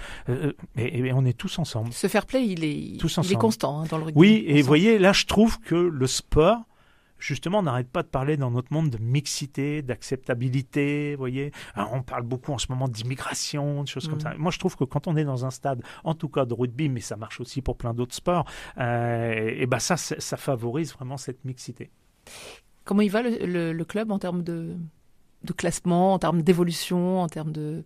et on est tous ensemble. Ce fair play, il est constant dans le rugby. Oui, et vous voyez, là, je trouve que le sport, justement, on n'arrête pas de parler dans notre monde de mixité, d'acceptabilité, vous voyez. Alors, on parle beaucoup en ce moment d'immigration, de choses comme ça. Moi, je trouve que quand on est dans un stade, en tout cas de rugby, mais ça marche aussi pour plein d'autres sports, ça favorise vraiment cette mixité. Comment il va le club en termes de classement, en termes d'évolution, en termes de...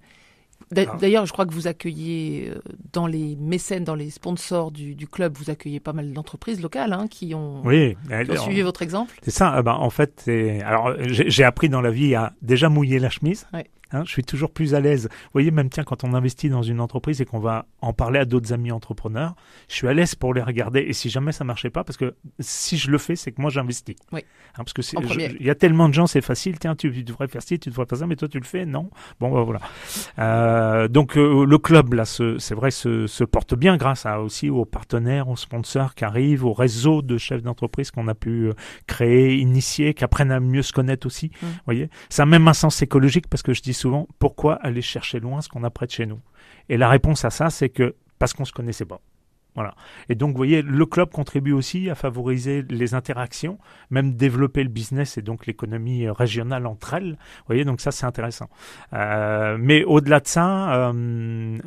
D'ailleurs, je crois que vous accueillez dans les mécènes, dans les sponsors du club, vous accueillez pas mal d'entreprises locales qui ont suivi votre exemple. C'est ça. En fait, alors j'ai appris dans la vie à déjà mouiller la chemise. Ouais. Je suis toujours plus à l'aise. Vous voyez, même quand on investit dans une entreprise et qu'on va en parler à d'autres amis entrepreneurs, je suis à l'aise pour les regarder. Et si jamais ça marchait pas, parce que si je le fais, c'est que moi j'investis. Oui. Parce que il y a tellement de gens, c'est facile. Tiens, tu devrais faire ci, tu devrais faire ça, mais toi tu le fais, non. Bon, voilà. Donc le club là, c'est vrai, se porte bien grâce aussi aux partenaires, aux sponsors qui arrivent, au réseau de chefs d'entreprise qu'on a pu créer, initier, qui apprennent à mieux se connaître aussi. Vous voyez, ça a même un sens écologique parce que je dis souvent, pourquoi aller chercher loin ce qu'on a près de chez nous? Et la réponse à ça, c'est que parce qu'on se connaissait pas. Voilà. Et donc, vous voyez, le club contribue aussi à favoriser les interactions, même développer le business et donc l'économie régionale entre elles. Vous voyez, donc ça, c'est intéressant. Mais au-delà de ça,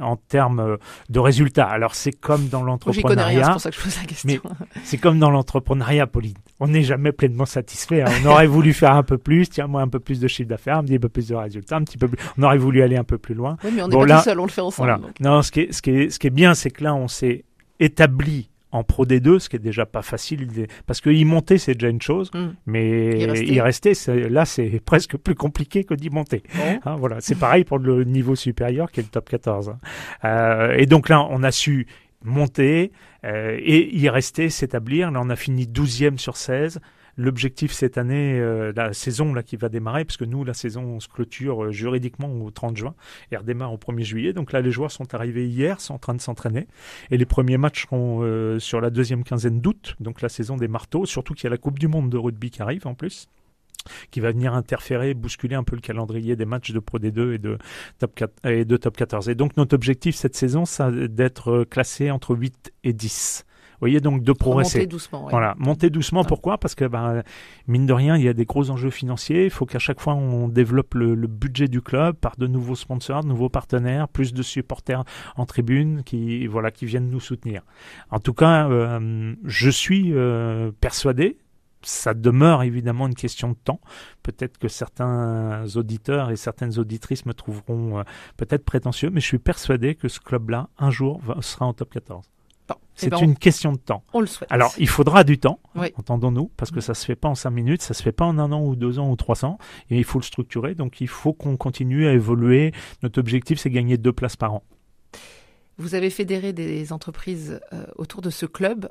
en termes de résultats, alors c'est comme dans l'entrepreneuriat. J'y connais rien, c'est pour ça que je pose la question. Mais c'est comme dans l'entrepreneuriat, Pauline. On n'est jamais pleinement satisfait. On aurait voulu faire un peu plus, tiens, moi, un peu plus de chiffre d'affaires, un petit peu plus de résultats, un petit peu plus. On aurait voulu aller un peu plus loin. Oui, mais on n'est pas tout seul, on le fait ensemble. Voilà. Non, ce qui est bien, c'est que là, on s'est établi en Pro D2, ce qui est déjà pas facile, parce que y monter c'est déjà une chose, mais y rester là c'est presque plus compliqué que d'y monter. Voilà, c'est pareil pour le niveau supérieur qui est le top 14. Et donc là on a su monter et y rester, s'établir. Là on a fini 12e sur 16. L'objectif cette année, la saison là qui va démarrer, parce que nous, la saison, on se clôture juridiquement au 30 juin et redémarre au 1er juillet. Donc là, les joueurs sont arrivés hier, sont en train de s'entraîner. Et les premiers matchs seront sur la deuxième quinzaine d'août. Donc la saison des marteaux, surtout qu'il y a la Coupe du Monde de rugby qui arrive en plus, qui va venir interférer, bousculer un peu le calendrier des matchs de Pro D2 et de Top 14. Et donc notre objectif cette saison, c'est d'être classé entre 8 et 10. Vous voyez, donc de progresser. Monter doucement. Ouais. Voilà, monter doucement. Pourquoi ? Parce que, mine de rien, il y a des gros enjeux financiers. Il faut qu'à chaque fois, on développe le budget du club par de nouveaux sponsors, de nouveaux partenaires, plus de supporters en tribune qui viennent nous soutenir. En tout cas, je suis persuadé, ça demeure évidemment une question de temps. Peut-être que certains auditeurs et certaines auditrices me trouveront peut-être prétentieux, mais je suis persuadé que ce club-là, un jour, sera en top 14. Bon, c'est une question de temps. On le souhaite. Alors, il faudra du temps, oui. Entendons-nous, parce que ça se fait pas en 5 minutes, ça se fait pas en 1 an ou 2 ans ou 3 ans, et il faut le structurer, donc il faut qu'on continue à évoluer. Notre objectif, c'est gagner 2 places par an. Vous avez fédéré des entreprises autour de ce club.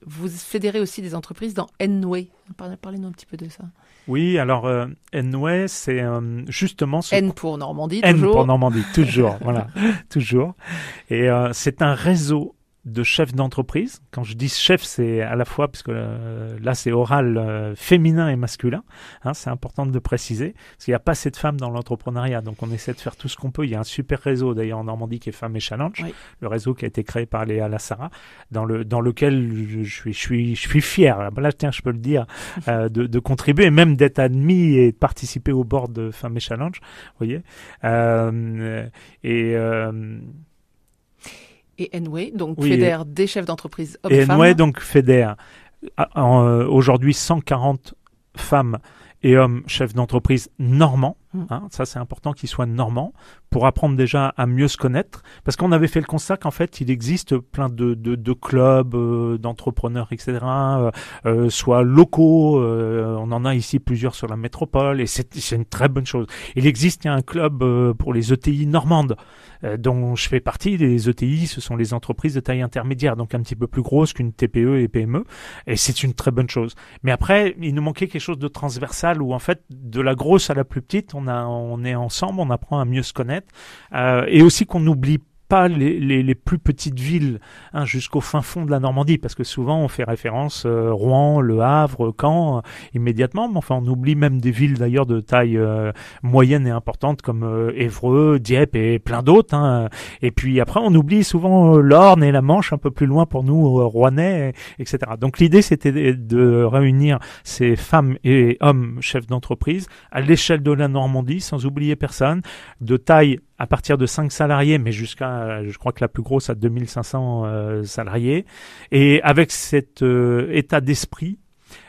Vous fédérez aussi des entreprises dans N-Way. Parlez-nous un petit peu de ça. Oui, alors N-Way, c'est justement... N pour Normandie, N toujours. N pour Normandie, toujours, voilà, toujours. Et c'est un réseau de chefs d'entreprise. Quand je dis chef, c'est à la fois, parce que là c'est oral féminin et masculin, c'est important de le préciser, parce qu'il n'y a pas assez de femmes dans l'entrepreneuriat, donc on essaie de faire tout ce qu'on peut. Il y a un super réseau d'ailleurs en Normandie qui est Femmes et Challenge, oui. Le réseau qui a été créé par Léa Lassara, dans lequel je suis fier, là tiens, je peux le dire, de contribuer, et même d'être admis et de participer au board de Femmes et Challenge, vous voyez. Et N-Way, donc fédère des chefs d'entreprise hommes et femmes. N-Way, donc fédère aujourd'hui 140 femmes et hommes chefs d'entreprise normands. Ça, c'est important qu'ils soient normands pour apprendre déjà à mieux se connaître. Parce qu'on avait fait le constat qu'en fait, il existe plein de clubs, d'entrepreneurs, etc., soit locaux. On en a ici plusieurs sur la métropole et c'est une très bonne chose. Il y a un club pour les ETI normandes dont je fais partie. Les ETI, ce sont les entreprises de taille intermédiaire, donc un petit peu plus grosses qu'une TPE et PME. Et c'est une très bonne chose. Mais après, il nous manquait quelque chose de transversal où en fait, de la grosse à la plus petite, on est ensemble, on apprend à mieux se connaître, et aussi qu'on n'oublie pas les plus petites villes jusqu'au fin fond de la Normandie, parce que souvent on fait référence Rouen, Le Havre, Caen immédiatement, mais enfin on oublie même des villes d'ailleurs de taille moyenne et importante comme Évreux, Dieppe et plein d'autres. Et puis après on oublie souvent l'Orne et la Manche un peu plus loin pour nous, Rouennais, etc. Donc l'idée c'était de réunir ces femmes et hommes chefs d'entreprise à l'échelle de la Normandie, sans oublier personne, de taille à partir de 5 salariés, mais jusqu'à, je crois que la plus grosse a 2500 salariés, et avec cet état d'esprit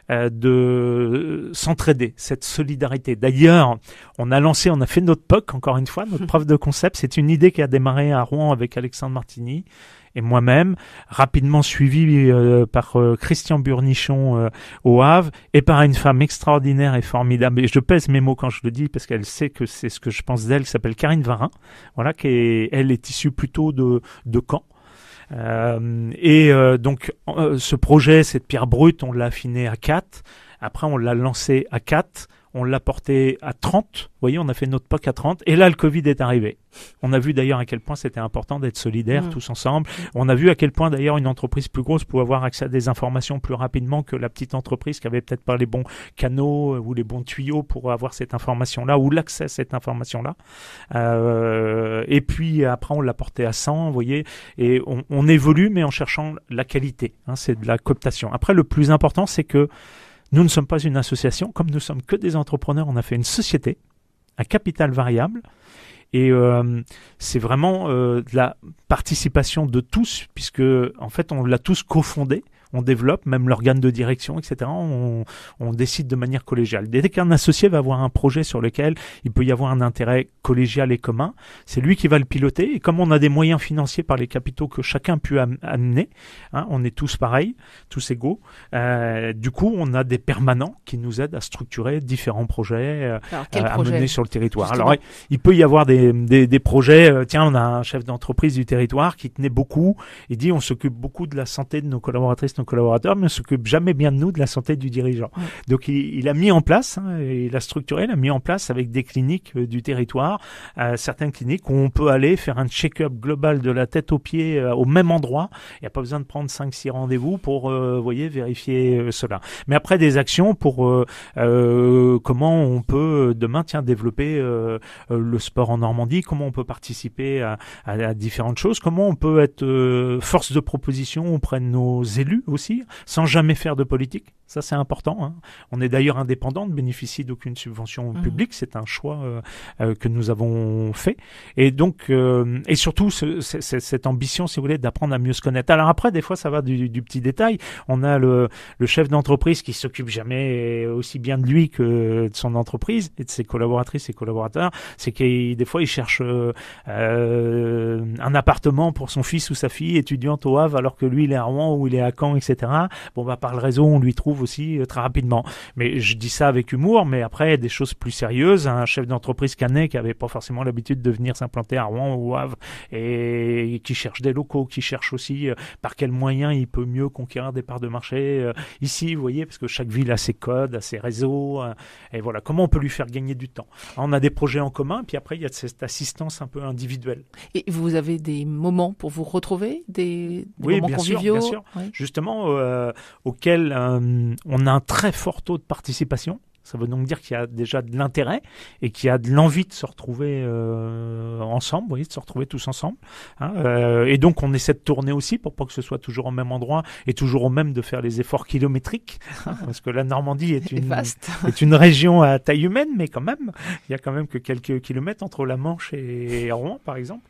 de s'entraider, cette solidarité. D'ailleurs, on a fait notre POC, encore une fois, notre preuve de concept. C'est une idée qui a démarré à Rouen avec Alexandre Martini et moi-même, rapidement suivi par Christian Burnichon au Havre et par une femme extraordinaire et formidable. Et je pèse mes mots quand je le dis parce qu'elle sait que c'est ce que je pense d'elle, qui s'appelle Karine Varin, voilà, elle est issue plutôt de Caen. Donc ce projet, cette pierre brute, on l'a affiné à 4. Après, on l'a lancé à 4. On l'a porté à 30. Vous voyez, on a fait notre POC à 30. Et là, le Covid est arrivé. On a vu d'ailleurs à quel point c'était important d'être solidaires tous ensemble. On a vu à quel point d'ailleurs une entreprise plus grosse pouvait avoir accès à des informations plus rapidement que la petite entreprise qui avait peut-être pas les bons canaux ou les bons tuyaux pour avoir cette information-là ou l'accès à cette information-là. Et puis après, on l'a porté à 100, vous voyez. Et on évolue, mais en cherchant la qualité. C'est de la cooptation. Après, le plus important, c'est que nous ne sommes pas une association, comme nous sommes que des entrepreneurs, on a fait une société à capital variable et c'est vraiment de la participation de tous puisque en fait on l'a tous cofondé. On développe, même l'organe de direction, etc. On décide de manière collégiale. Dès qu'un associé va avoir un projet sur lequel il peut y avoir un intérêt collégial et commun, c'est lui qui va le piloter. Et comme on a des moyens financiers par les capitaux que chacun peut amener, on est tous pareils, tous égaux. Du coup, on a des permanents qui nous aident à structurer différents projets à mener sur le territoire. Justement. Alors, il peut y avoir des projets. Tiens, on a un chef d'entreprise du territoire qui tenait beaucoup. Il dit, on s'occupe beaucoup de la santé de nos collaboratrices, nos collaborateurs, mais on s'occupe jamais bien de nous, de la santé du dirigeant. Donc il a mis en place, il a structuré, il a mis en place avec des cliniques du territoire, certaines cliniques où on peut aller faire un check-up global de la tête aux pieds au même endroit. Il n'y a pas besoin de prendre 5-6 rendez-vous pour vérifier cela. Mais après des actions pour comment on peut demain développer le sport en Normandie, comment on peut participer à différentes choses, comment on peut être force de proposition auprès de nos élus aussi, sans jamais faire de politique. Ça, c'est important, hein. On est d'ailleurs indépendant, ne bénéficie d'aucune subvention publique. C'est un choix que nous avons fait. Et donc, et surtout, cette ambition, si vous voulez, d'apprendre à mieux se connaître. Alors après, des fois, ça va du petit détail. On a le chef d'entreprise qui s'occupe jamais aussi bien de lui que de son entreprise et de ses collaboratrices et collaborateurs. C'est que des fois, il cherche un appartement pour son fils ou sa fille étudiante au Havre, alors que lui, il est à Rouen ou il est à Caen, etc. Bon, bah, par le réseau, on lui trouve aussi très rapidement. Mais je dis ça avec humour, mais après, des choses plus sérieuses, un chef d'entreprise canet qui avait pas forcément l'habitude de venir s'implanter à Rouen ou au Havre et qui cherche des locaux, qui cherche aussi par quels moyens il peut mieux conquérir des parts de marché ici, vous voyez, parce que chaque ville a ses codes, a ses réseaux, et voilà, comment on peut lui faire gagner du temps. On a des projets en commun, puis après, il y a cette assistance un peu individuelle. Et vous avez des moments pour vous retrouver, des oui, moments bien conviviaux? Sûr, bien sûr. Oui. Justement, auxquels on a un très fort taux de participation. Ça veut donc dire qu'il y a déjà de l'intérêt et qu'il y a de l'envie de se retrouver ensemble, vous voyez, de se retrouver tous ensemble. Hein, et donc, on essaie de tourner aussi pour pas que ce soit toujours au même endroit et toujours au même de faire les efforts kilométriques. Hein, parce que la Normandie est une région à taille humaine, mais quand même, il y a quand même que quelques kilomètres entre la Manche et Rouen, par exemple.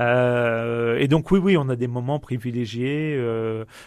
Et donc oui, on a des moments privilégiés.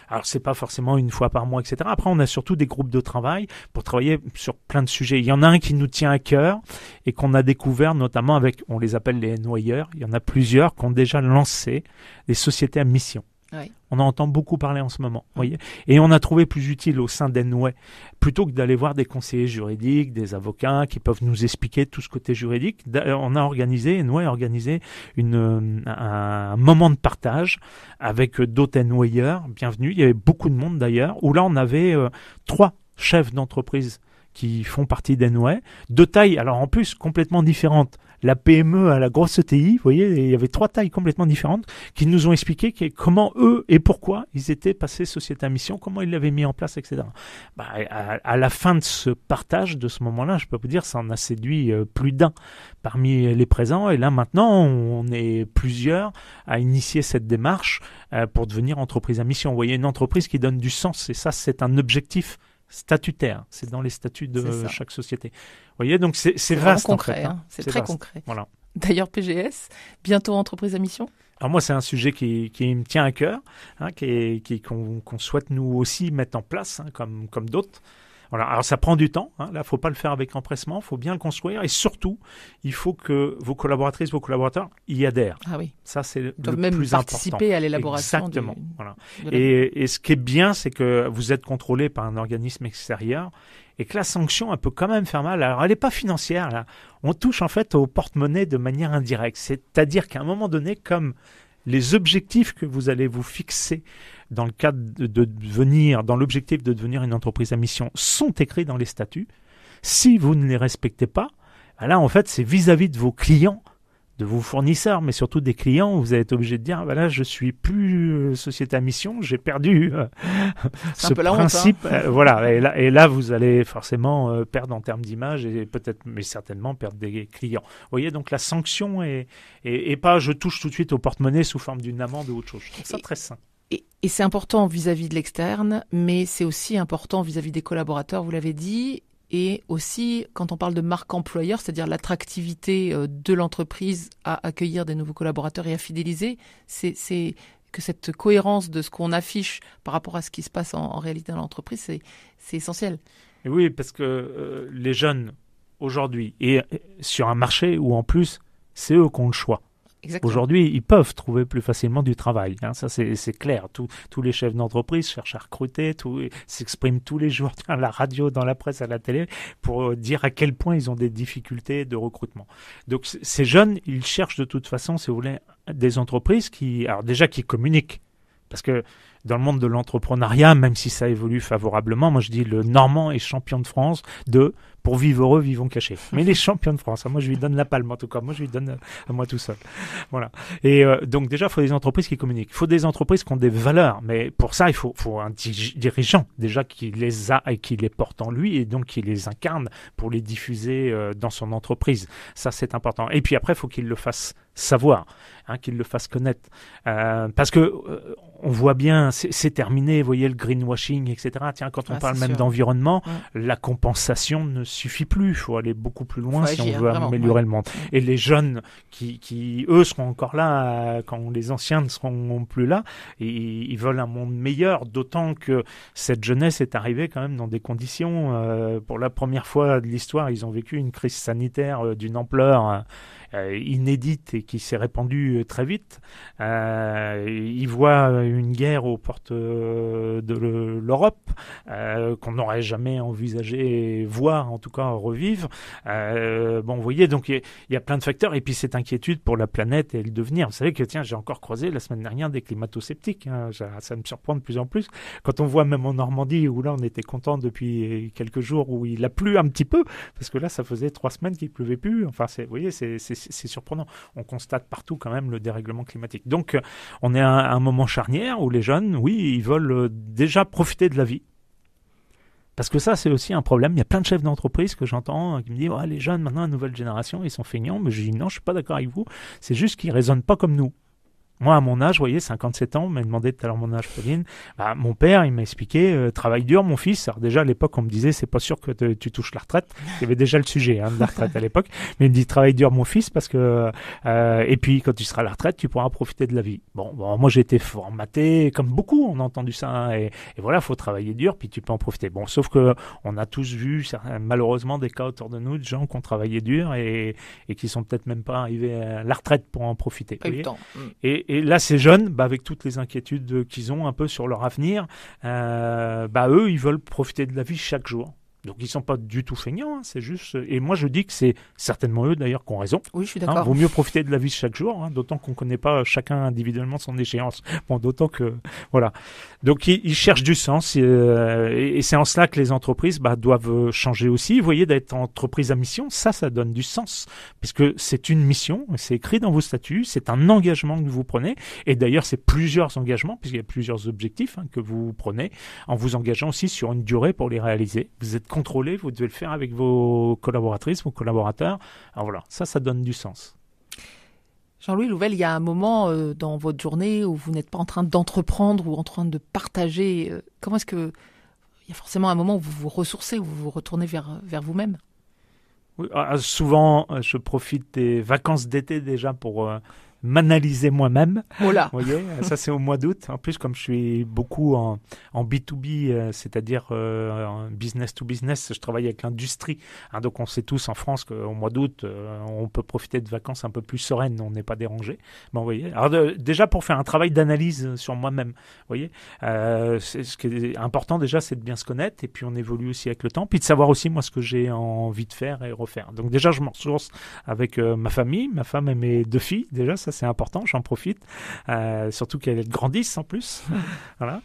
Alors c'est pas forcément une fois par mois, etc. Après, on a surtout des groupes de travail pour travailler sur plein de sujets. Il y en a un qui nous tient à cœur et qu'on a découvert notamment avec, on les appelle les noyeurs. Il y en a plusieurs qui ont déjà lancé des sociétés à mission. Oui. On en entend beaucoup parler en ce moment, voyez. Et on a trouvé plus utile au sein d'Enway, plutôt que d'aller voir des conseillers juridiques, des avocats qui peuvent nous expliquer tout ce côté juridique. On a organisé, Enway a organisé un moment de partage avec d'autres Enwayeurs. Bienvenue, il y avait beaucoup de monde d'ailleurs, où là on avait 3 chefs d'entreprise qui font partie d'Enway, de tailles, alors en plus complètement différentes. La PME à la grosse ETI, vous voyez, il y avait 3 tailles complètement différentes qui nous ont expliqué comment eux et pourquoi ils étaient passés société à mission, comment ils l'avaient mis en place, etc. Bah, à la fin de ce partage, de ce moment-là, je peux vous dire, ça en a séduit plus d'un parmi les présents. Et là, maintenant, on est plusieurs à initier cette démarche pour devenir entreprise à mission. Vous voyez, une entreprise qui donne du sens, et ça, c'est un objectif statutaire, c'est dans les statuts de chaque société. Vous voyez, donc c'est vaste concret, en fait. hein. C'est très vaste. concret. Voilà. D'ailleurs, PGS, bientôt entreprise à mission? Alors moi, c'est un sujet qui me tient à cœur, hein, qu'on souhaite nous aussi mettre en place, hein, comme d'autres. Voilà. Alors ça prend du temps, hein. Là, il ne faut pas le faire avec empressement, il faut bien le construire et surtout, il faut que vos collaboratrices, vos collaborateurs y adhèrent. Ah oui. Ça, c'est le doivent même plus participer important. à l'élaboration. Exactement. Voilà. Et ce qui est bien, c'est que vous êtes contrôlé par un organisme extérieur et que la sanction, elle peut quand même faire mal. Alors, elle n'est pas financière, là. On touche en fait au porte-monnaie de manière indirecte. C'est-à-dire qu'à un moment donné, comme les objectifs que vous allez vous fixer dans le cadre dans l'objectif de devenir une entreprise à mission sont écrits dans les statuts. Si vous ne les respectez pas, là, en fait, c'est vis-à-vis de vos clients, de vos fournisseurs, mais surtout des clients, vous allez être obligé de dire, voilà, je suis plus société à mission, j'ai perdu ce principe. La honte, hein. Voilà, et là, vous allez forcément perdre en termes d'image et peut-être, mais certainement, perdre des clients. Vous voyez, donc la sanction est pas je touche tout de suite au porte-monnaie sous forme d'une amende ou autre chose. Je trouve ça très sain. Et c'est important vis-à-vis de l'externe, mais c'est aussi important vis-à-vis des collaborateurs, vous l'avez dit, et aussi quand on parle de marque employeur, c'est-à-dire l'attractivité de l'entreprise à accueillir des nouveaux collaborateurs et à fidéliser, c'est que cette cohérence de ce qu'on affiche par rapport à ce qui se passe en réalité dans l'entreprise, c'est essentiel. Et oui, parce que les jeunes, aujourd'hui, et sur un marché où en plus, c'est eux qui ont le choix. Exactement. Aujourd'hui, ils peuvent trouver plus facilement du travail. Hein, ça, c'est clair. Tous les chefs d'entreprise cherchent à recruter, s'expriment tous les jours à la radio, dans la presse, à la télé, pour dire à quel point ils ont des difficultés de recrutement. Donc, ces jeunes, ils cherchent de toute façon, si vous voulez, des entreprises qui communiquent. Parce que dans le monde de l'entrepreneuriat, même si ça évolue favorablement, moi je dis le Normand est champion de France pour vivre heureux, vivons cachés. Mais il est champion de France. Moi je lui donne la palme en tout cas. Moi je lui donne à moi tout seul. Voilà. Et donc déjà, il faut des entreprises qui communiquent. Il faut des entreprises qui ont des valeurs. Mais pour ça, il faut un dirigeant déjà qui les a et qui les porte en lui et donc qui les incarne pour les diffuser dans son entreprise. Ça, c'est important. Et puis après, il faut qu'il le fasse savoir, qu'ils le fassent connaître. Parce que on voit bien, c'est terminé, vous voyez le greenwashing, etc. Tiens, quand on parle même d'environnement, la compensation ne suffit plus. Il faut aller beaucoup plus loin si on veut améliorer le monde. Et les jeunes qui, eux, seront encore là quand les anciens ne seront plus là, et ils veulent un monde meilleur, d'autant que cette jeunesse est arrivée quand même dans des conditions, pour la première fois de l'histoire, ils ont vécu une crise sanitaire d'une ampleur inédite et qui s'est répandue très vite. Ils voient une guerre aux portes de l'Europe qu'on n'aurait jamais envisagé voir, en tout cas revivre. Bon, vous voyez, donc il y a plein de facteurs, et puis cette inquiétude pour la planète et le devenir. Vous savez que, tiens, j'ai encore croisé la semaine dernière des climato-sceptiques, ça me surprend de plus en plus. Quand on voit même en Normandie, où là on était content depuis quelques jours, où il a plu un petit peu, parce que là ça faisait 3 semaines qu'il pleuvait plus. Enfin, vous voyez, c'est surprenant. On constate partout quand même le dérèglement climatique. Donc on est à un moment charnière où les jeunes, oui, ils veulent déjà profiter de la vie. Parce que ça, c'est aussi un problème. Il y a plein de chefs d'entreprise que j'entends qui me disent les jeunes, maintenant, la nouvelle génération, ils sont feignants. Mais je dis non, je ne suis pas d'accord avec vous. C'est juste qu'ils ne raisonnent pas comme nous. Moi, à mon âge, vous voyez, 57 ans, on m'a demandé tout à l'heure mon âge, Pauline. Mon père, il m'a expliqué, travaille dur, mon fils. Alors déjà, à l'époque, on me disait, c'est pas sûr que tu touches la retraite. Il y avait déjà le sujet de la retraite à l'époque. Mais il me dit, travaille dur, mon fils, parce que... et puis, quand tu seras à la retraite, tu pourras profiter de la vie. Bon, moi, j'ai été formaté, comme beaucoup, on a entendu ça. Et voilà, il faut travailler dur, puis tu peux en profiter. Bon, sauf que on a tous vu, malheureusement, des cas autour de nous, de gens qui ont travaillé dur et qui sont peut-être même pas arrivés à la retraite pour en profiter. Pas eu le temps. Et là, ces jeunes, avec toutes les inquiétudes qu'ils ont un peu sur leur avenir, eux, ils veulent profiter de la vie chaque jour. Donc, ils ne sont pas du tout feignants, c'est juste... Et moi, je dis que c'est certainement eux, d'ailleurs, qui ont raison. Oui, je suis d'accord. Vaut mieux profiter de la vie chaque jour, d'autant qu'on ne connaît pas chacun individuellement son échéance. Bon, d'autant que... Voilà. Donc, ils cherchent du sens, et c'est en cela que les entreprises doivent changer aussi. Vous voyez, d'être entreprise à mission, ça donne du sens, puisque c'est une mission, c'est écrit dans vos statuts, c'est un engagement que vous prenez, et d'ailleurs, c'est plusieurs engagements, puisqu'il y a plusieurs objectifs que vous prenez, en vous engageant aussi sur une durée pour les réaliser. Vous êtes contrôlé, vous devez le faire avec vos collaboratrices, vos collaborateurs. Alors voilà, ça donne du sens. Jean-Louis Louvel, il y a un moment dans votre journée où vous n'êtes pas en train d'entreprendre ou en train de partager. Comment est-ce que... Il y a forcément un moment où vous vous ressourcez, où vous vous retournez vers vous-même. Oui, souvent, je profite des vacances d'été déjà pour... m'analyser moi-même. Oh là. Vous voyez, ça c'est au mois d'août. En plus, comme je suis beaucoup en B2B, c'est-à-dire en business to business, je travaille avec l'industrie. Donc on sait tous en France qu'au mois d'août, on peut profiter de vacances un peu plus sereines, on n'est pas dérangé. Bon, vous voyez. Alors déjà pour faire un travail d'analyse sur moi-même, vous voyez, ce qui est important déjà, c'est de bien se connaître, et puis on évolue aussi avec le temps, puis de savoir aussi moi ce que j'ai envie de faire et refaire. Donc déjà, je me ressource avec ma famille, ma femme et mes 2 filles. Déjà, ça c'est important, j'en profite, surtout qu'elles grandissent en plus. Voilà.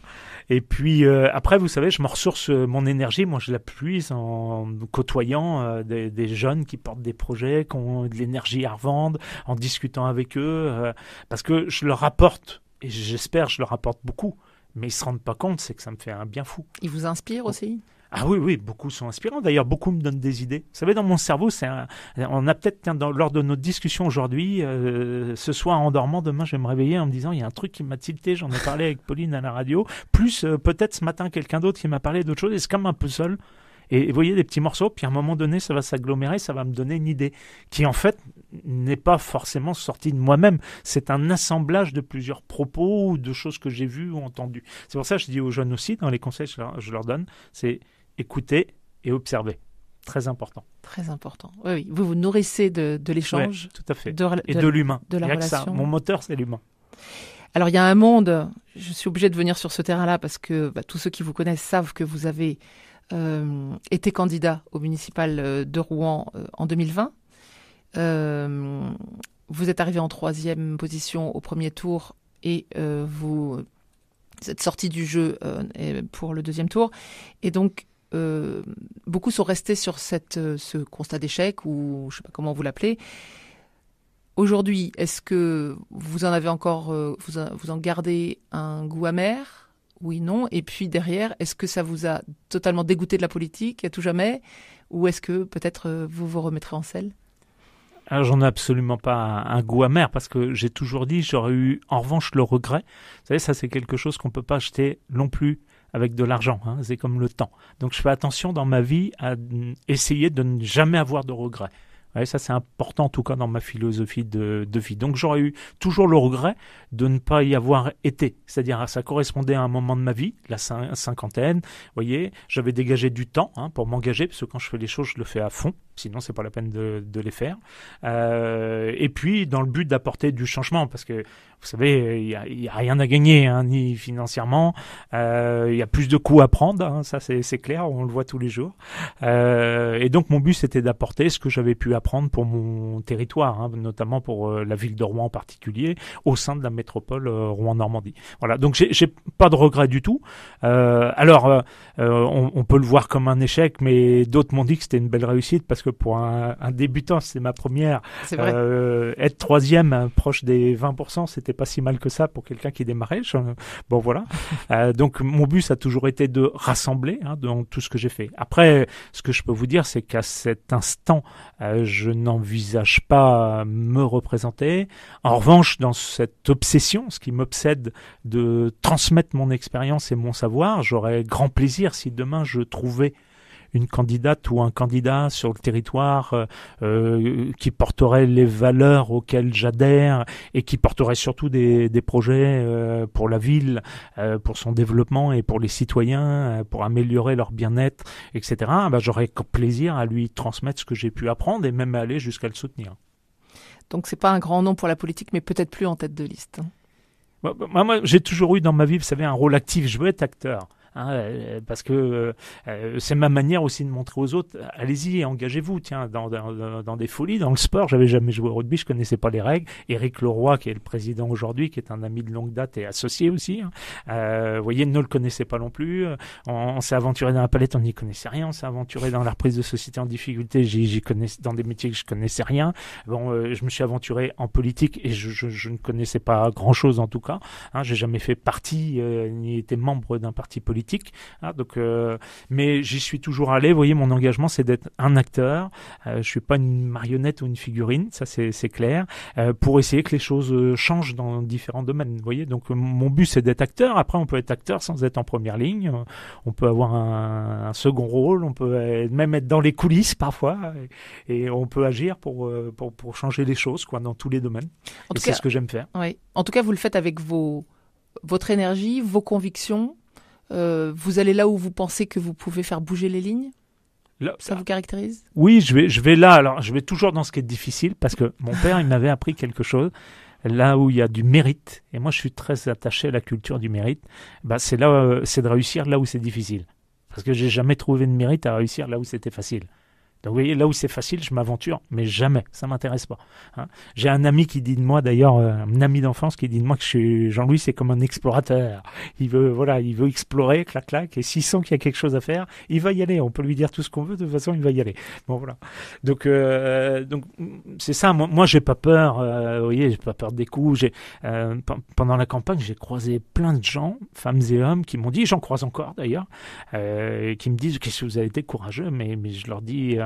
Et puis après, vous savez, je me ressource mon énergie, moi je la puise en côtoyant des jeunes qui portent des projets, qui ont de l'énergie à revendre, en discutant avec eux, parce que je leur apporte, et j'espère que je leur apporte beaucoup, mais ils ne se rendent pas compte, c'est que ça me fait un bien fou. Ils vous inspirent aussi ? Ah oui, beaucoup sont inspirants. D'ailleurs, beaucoup me donnent des idées. Vous savez, dans mon cerveau, on a peut-être, lors de notre discussion aujourd'hui, ce soir en dormant, demain, je vais me réveiller en me disant, il y a un truc qui m'a tilté, j'en ai parlé avec Pauline à la radio, plus peut-être ce matin, quelqu'un d'autre qui m'a parlé d'autre chose, et c'est comme un puzzle. Et vous voyez, des petits morceaux, puis à un moment donné, ça va s'agglomérer, ça va me donner une idée qui, en fait, n'est pas forcément sortie de moi-même. C'est un assemblage de plusieurs propos ou de choses que j'ai vues ou entendues. C'est pour ça que je dis aux jeunes aussi, dans les conseils que je leur donne, c'est écouter et observer. Très important. Très important. Oui. Vous vous nourrissez de l'échange. Oui, tout à fait. Et de l'humain. De la relation. Ça. Mon moteur, c'est l'humain. Alors, il y a un monde, je suis obligée de venir sur ce terrain-là parce que tous ceux qui vous connaissent savent que vous avez été candidat au municipal de Rouen en 2020. Vous êtes arrivé en 3e position au premier tour et vous êtes sorti du jeu pour le 2e tour. Et donc, beaucoup sont restés sur ce constat d'échec, ou je ne sais pas comment vous l'appelez. Aujourd'hui, est-ce que vous en avez encore, vous en gardez un goût amer ? Oui, non. Et puis derrière, est-ce que ça vous a totalement dégoûté de la politique à tout jamais ? Ou est-ce que peut-être vous vous remettrez en selle ? Alors, j'en ai absolument pas un goût amer parce que j'ai toujours dit j'aurais eu en revanche le regret. Vous savez, ça c'est quelque chose qu'on peut pas acheter non plus avec de l'argent, hein, c'est comme le temps. Donc je fais attention dans ma vie à essayer de ne jamais avoir de regrets. Ouais, ça c'est important en tout cas dans ma philosophie de vie. Donc j'aurais eu toujours le regret de ne pas y avoir été. C'est-à-dire ça correspondait à un moment de ma vie, la cinquantaine. Vous voyez, j'avais dégagé du temps pour m'engager parce que quand je fais les choses, je le fais à fond. Sinon, c'est pas la peine de les faire. Et puis, dans le but d'apporter du changement, parce que vous savez, il y a rien à gagner, hein, ni financièrement. Il y a plus de coûts à prendre, hein, ça c'est clair, on le voit tous les jours. Et donc, mon but, c'était d'apporter ce que j'avais pu apprendre pour mon territoire, hein, notamment pour la ville de Rouen en particulier, au sein de la métropole Rouen-Normandie. Voilà. Donc, j'ai pas de regret du tout. Alors, on peut le voir comme un échec, mais d'autres m'ont dit que c'était une belle réussite parce que pour un débutant, c'est ma première. C'est vrai. Être troisième, proche des 20%, c'était pas si mal que ça pour quelqu'un qui démarrait. Bon, voilà. Donc, mon but, ça a toujours été de rassembler dans tout ce que j'ai fait. Après, ce que je peux vous dire, c'est qu'à cet instant, je n'envisage pas me représenter. En revanche, dans cette obsession, ce qui m'obsède de transmettre mon expérience et mon savoir, j'aurais grand plaisir si demain je trouvais une candidate ou un candidat sur le territoire qui porterait les valeurs auxquelles j'adhère et qui porterait surtout des projets pour la ville, pour son développement et pour les citoyens, pour améliorer leur bien-être, etc. Ben, j'aurais plaisir à lui transmettre ce que j'ai pu apprendre et même aller jusqu'à le soutenir. Donc c'est pas un grand nom pour la politique, mais peut-être plus en tête de liste. Moi, j'ai toujours eu dans ma vie, vous savez, un rôle actif. Je veux être acteur. Parce que c'est ma manière aussi de montrer aux autres, allez-y, engagez-vous, tiens, dans des folies, dans le sport. J'avais jamais joué au rugby, je connaissais pas les règles. Éric Leroy, qui est le président aujourd'hui, qui est un ami de longue date et associé aussi, vous voyez, ne le connaissait pas non plus. On s'est aventuré dans la palette, on n'y connaissait rien. On s'est aventuré dans la reprise de société en difficulté, j'y connaissais, dans des métiers que je connaissais rien. Bon, je me suis aventuré en politique et je ne connaissais pas grand-chose en tout cas. J'ai jamais fait partie ni été membre d'un parti politique. Donc, mais j'y suis toujours allé. Vous voyez, mon engagement, c'est d'être un acteur. Je suis pas une marionnette ou une figurine, ça c'est clair. Pour essayer que les choses changent dans différents domaines. Vous voyez, donc mon but, c'est d'être acteur. Après, on peut être acteur sans être en première ligne. On peut avoir un second rôle. On peut même être dans les coulisses parfois, et on peut agir pour changer les choses, quoi, dans tous les domaines. Et c'est ce que j'aime faire. Oui. En tout cas, vous le faites avec votre énergie, vos convictions. Vous allez là où vous pensez que vous pouvez faire bouger les lignes? Là, ça vous caractérise? Oui, je vais là. Alors, je vais toujours dans ce qui est difficile parce que mon père, il m'avait appris quelque chose. Là où il y a du mérite, et moi je suis très attaché à la culture du mérite, c'est de réussir là où c'est difficile. Parce que j'ai jamais trouvé de mérite à réussir là où c'était facile. Donc vous voyez, là où c'est facile, je m'aventure, mais jamais, ça m'intéresse pas. J'ai un ami qui dit de moi, d'ailleurs, un ami d'enfance qui dit de moi que Jean-Louis, c'est comme un explorateur. Il veut explorer, clac, et s'il sent qu'il y a quelque chose à faire, il va y aller. On peut lui dire tout ce qu'on veut, de toute façon, il va y aller. Bon, voilà. Donc c'est ça. Moi, j'ai pas peur. Vous voyez, j'ai pas peur des coups. Pendant la campagne, j'ai croisé plein de gens, femmes et hommes, qui m'ont dit, j'en croise encore d'ailleurs, qui me disent qu'est-ce que vous avez été courageux, mais je leur dis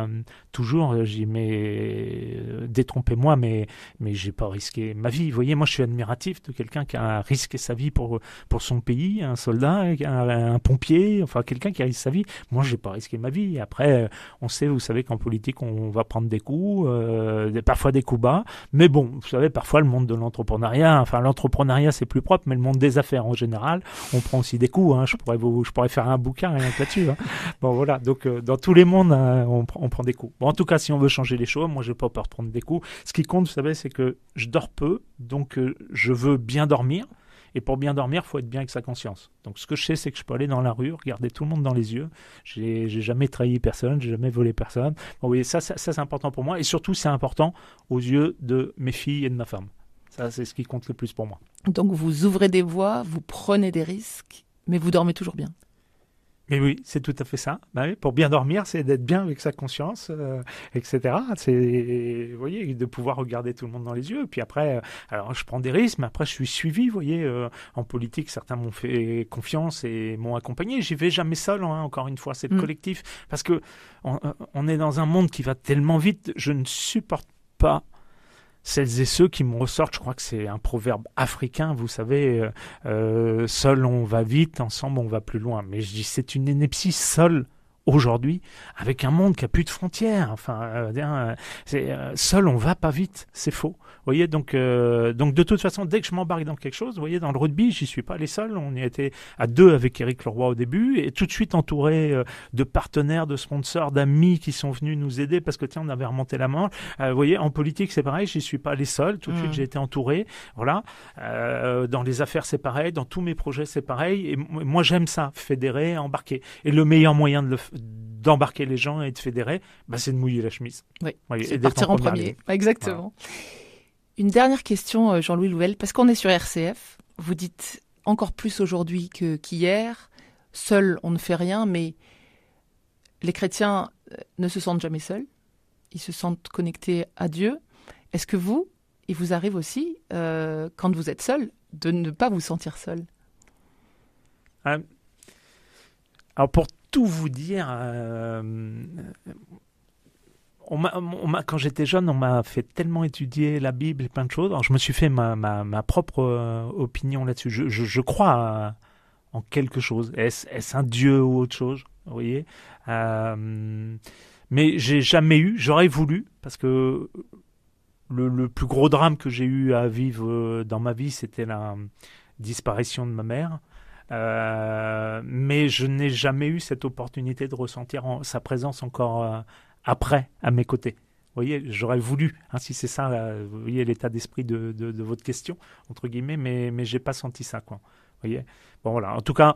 toujours, j'ai mais détrompez-moi, mais j'ai pas risqué ma vie. Vous voyez, moi je suis admiratif de quelqu'un qui a risqué sa vie pour son pays, un soldat, un pompier, enfin quelqu'un qui risque sa vie. Moi j'ai pas risqué ma vie. Après, on sait, vous savez qu'en politique on va prendre des coups, parfois des coups bas, mais bon, vous savez, parfois le monde de l'entrepreneuriat, enfin l'entrepreneuriat c'est plus propre, mais le monde des affaires en général, on prend aussi des coups. Je pourrais faire un bouquin rien que là-dessus. Bon voilà, donc dans tous les mondes on prend des coups. Bon, en tout cas, si on veut changer les choses, moi, j'ai pas peur de prendre des coups. Ce qui compte, vous savez, c'est que je dors peu, donc je veux bien dormir. Et pour bien dormir, il faut être bien avec sa conscience. Donc, ce que je sais, c'est que je peux aller dans la rue, regarder tout le monde dans les yeux. J'ai jamais trahi personne, j'ai jamais volé personne. Bon, oui, ça, c'est important pour moi. Et surtout, c'est important aux yeux de mes filles et de ma femme. Ça, c'est ce qui compte le plus pour moi. Donc, vous ouvrez des voies, vous prenez des risques, mais vous dormez toujours bien. Mais oui, c'est tout à fait ça. Oui, pour bien dormir, c'est d'être bien avec sa conscience, etc. C'est, vous voyez, de pouvoir regarder tout le monde dans les yeux. Et puis après, alors je prends des risques, mais après je suis suivi. Vous voyez, en politique, certains m'ont fait confiance et m'ont accompagné. J'y vais jamais seul. Encore une fois, c'est le collectif, parce que on est dans un monde qui va tellement vite. Je ne supporte pas celles et ceux qui me ressortent, je crois que c'est un proverbe africain, vous savez, seul on va vite, ensemble on va plus loin. Mais je dis, c'est une ineptie, seul aujourd'hui, avec un monde qui a plus de frontières. Enfin, seul on va pas vite, c'est faux. Vous voyez, donc de toute façon, dès que je m'embarque dans quelque chose, vous voyez, dans le rugby, j'y suis pas allé seul. On y était à 2 avec Éric Leroy au début, et tout de suite entouré de partenaires, de sponsors, d'amis qui sont venus nous aider parce que tiens, on avait remonté la manche. Vous voyez, en politique, c'est pareil, j'y suis pas allé seul. Tout de suite, j'ai été entouré. Voilà. Dans les affaires, c'est pareil. Dans tous mes projets, c'est pareil. Et moi, j'aime ça, fédérer, embarquer. Et le meilleur moyen d'embarquer les gens et de fédérer, c'est de mouiller la chemise. Oui, voyez, c'est partir en premier. Exactement. Voilà. Une dernière question, Jean-Louis Louvel, parce qu'on est sur RCF, vous dites encore plus aujourd'hui qu'hier, seul on ne fait rien, mais les chrétiens ne se sentent jamais seuls, ils se sentent connectés à Dieu. Est-ce que il vous arrive aussi, quand vous êtes seul, de ne pas vous sentir seul ? Alors pour tout vous dire, quand j'étais jeune, on m'a fait tellement étudier la Bible et plein de choses. Alors, je me suis fait ma propre opinion là-dessus. Je crois en quelque chose. Est-ce un Dieu ou autre chose, vous voyez, mais j'ai jamais eu. J'aurais voulu, parce que le plus gros drame que j'ai eu à vivre dans ma vie, c'était la disparition de ma mère. Mais je n'ai jamais eu cette opportunité de ressentir sa présence encore après, à mes côtés. Vous voyez, j'aurais voulu, si c'est ça, vous voyez l'état d'esprit de votre question, entre guillemets, mais j'ai pas senti ça, quoi. Vous voyez. Bon, voilà. En tout cas,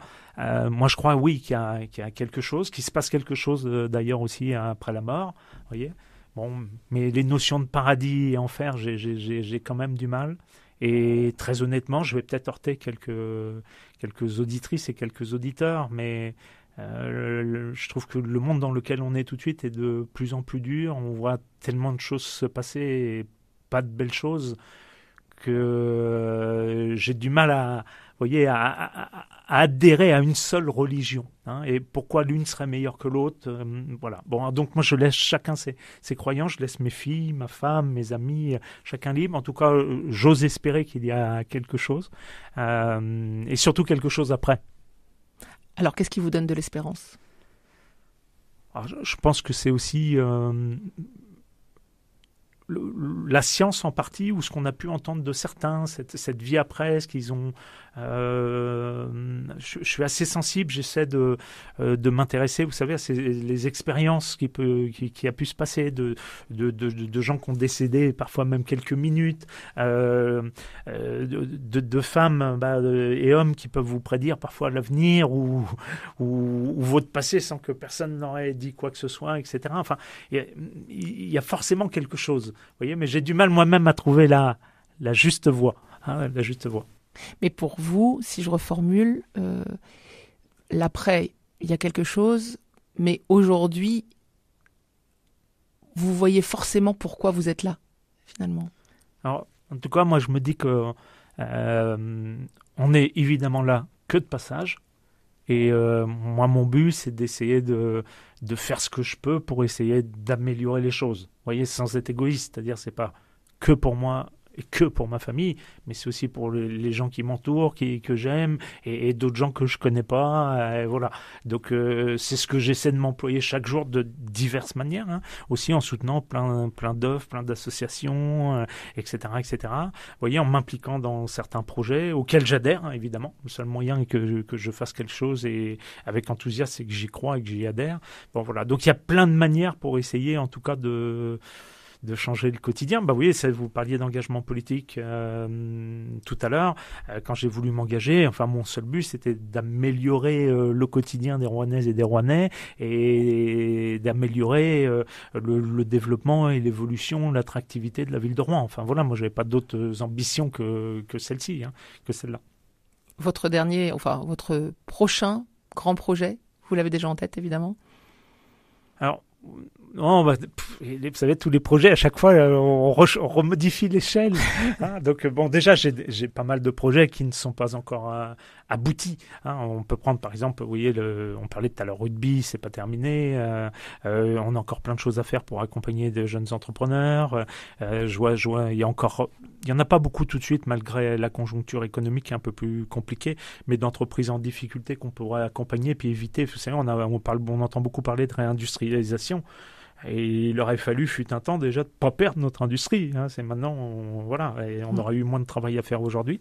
moi je crois, oui, qu'il y a quelque chose, qu'il se passe quelque chose d'ailleurs aussi après la mort. Vous voyez. Bon, mais les notions de paradis et enfer, j'ai quand même du mal. Et très honnêtement, je vais peut-être heurter quelques auditrices et quelques auditeurs, mais je trouve que le monde dans lequel on est tout de suite est de plus en plus dur. On voit tellement de choses se passer et pas de belles choses que j'ai du mal à adhérer à une seule religion. Et pourquoi l'une serait meilleure que l'autre, voilà. Bon, donc moi je laisse chacun ses croyances, je laisse mes filles, ma femme, mes amis, chacun libre. En tout cas, j'ose espérer qu'il y a quelque chose, et surtout quelque chose après. Alors, qu'est-ce qui vous donne de l'espérance ? Alors, je pense que c'est aussi la science en partie, ou ce qu'on a pu entendre de certains, cette vie après, ce qu'ils ont... je suis assez sensible, j'essaie de m'intéresser, vous savez, à les expériences qui a pu se passer, de gens qui ont décédé, parfois même quelques minutes, de femmes et hommes qui peuvent vous prédire parfois l'avenir ou votre passé sans que personne n'aurait dit quoi que ce soit, etc. Enfin, il y a forcément quelque chose. Vous voyez, mais j'ai du mal moi-même à trouver la juste voie. La juste voie. Mais pour vous, si je reformule, l'après, il y a quelque chose, mais aujourd'hui, vous voyez forcément pourquoi vous êtes là, finalement. Alors, en tout cas, moi, je me dis que on est évidemment là que de passage. Et moi, mon but, c'est d'essayer de faire ce que je peux pour essayer d'améliorer les choses. Vous voyez, sans être égoïste, c'est-à-dire c'est pas que pour moi et que pour ma famille, mais c'est aussi pour les gens qui m'entourent, que j'aime, et d'autres gens que je connais pas. Voilà. Donc c'est ce que j'essaie de m'employer chaque jour de diverses manières, aussi en soutenant plein d'œuvres, plein d'associations, etc., etc. Vous voyez, en m'impliquant dans certains projets auxquels j'adhère, évidemment. Le seul moyen est que je fasse quelque chose et avec enthousiasme, c'est que j'y crois et que j'y adhère. Bon, voilà. Donc il y a plein de manières pour essayer, en tout cas, de changer le quotidien. Vous voyez, vous parliez d'engagement politique tout à l'heure. Quand j'ai voulu m'engager, mon seul but, c'était d'améliorer le quotidien des Rouennaises et des Rouennais et d'améliorer le développement et l'évolution, l'attractivité de la ville de Rouen. Voilà, moi, j'avais pas d'autres ambitions que celle-ci, que celle-là. votre prochain grand projet, vous l'avez déjà en tête, évidemment ? Alors, Non, vous savez, tous les projets, à chaque fois, on remodifie l'échelle. Hein. Donc, bon, déjà, j'ai pas mal de projets qui ne sont pas encore aboutis. Hein. On peut prendre, par exemple, vous voyez, on parlait tout à l'heure rugby, c'est pas terminé. On a encore plein de choses à faire pour accompagner des jeunes entrepreneurs. Je vois, il y en a pas beaucoup tout de suite, malgré la conjoncture économique un peu plus compliquée, mais d'entreprises en difficulté qu'on pourrait accompagner puis éviter. Vous savez, on entend beaucoup parler de réindustrialisation. Et il aurait fallu, fut un temps déjà, de ne pas perdre notre industrie. Hein. C'est maintenant, voilà, et on aurait eu moins de travail à faire aujourd'hui.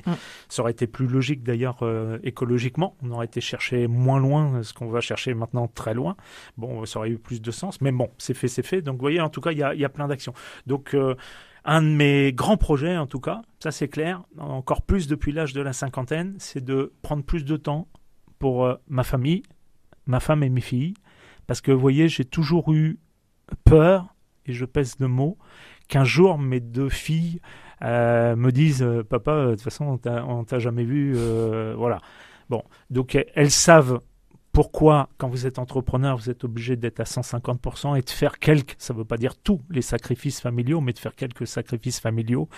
Ça aurait été plus logique d'ailleurs écologiquement. On aurait été chercher moins loin ce qu'on va chercher maintenant très loin. Bon, ça aurait eu plus de sens. Mais bon, c'est fait. Donc vous voyez, en tout cas, il y a plein d'actions. Donc un de mes grands projets, en tout cas, ça c'est clair, encore plus depuis l'âge de la cinquantaine, c'est de prendre plus de temps pour ma famille, ma femme et mes filles. Parce que vous voyez, j'ai toujours eu peur, et je pèse le mot, qu'un jour mes 2 filles me disent papa, de toute façon on t'a jamais vu, voilà. Bon, donc elles savent pourquoi, quand vous êtes entrepreneur, vous êtes obligé d'être à 150% et de faire ça ne veut pas dire tous les sacrifices familiaux, mais de faire quelques sacrifices familiaux,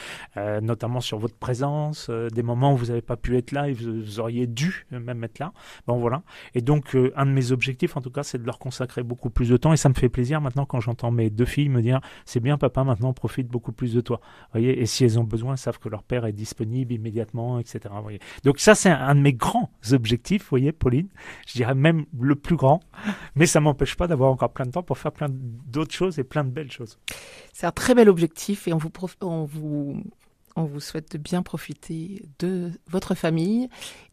notamment sur votre présence, des moments où vous n'avez pas pu être là et vous auriez dû même être là. Bon, voilà. Et donc, un de mes objectifs, en tout cas, c'est de leur consacrer beaucoup plus de temps. Et ça me fait plaisir maintenant quand j'entends mes 2 filles me dire « C'est bien, papa, maintenant on profite beaucoup plus de toi. » Voyez. Et si elles ont besoin, elles savent que leur père est disponible immédiatement, etc. Voyez. Donc ça, c'est un de mes grands objectifs, vous voyez, Pauline. Je dirais même le plus grand, mais ça m'empêche pas d'avoir encore plein de temps pour faire plein d'autres choses et plein de belles choses. C'est un très bel objectif et on vous souhaite de bien profiter de votre famille.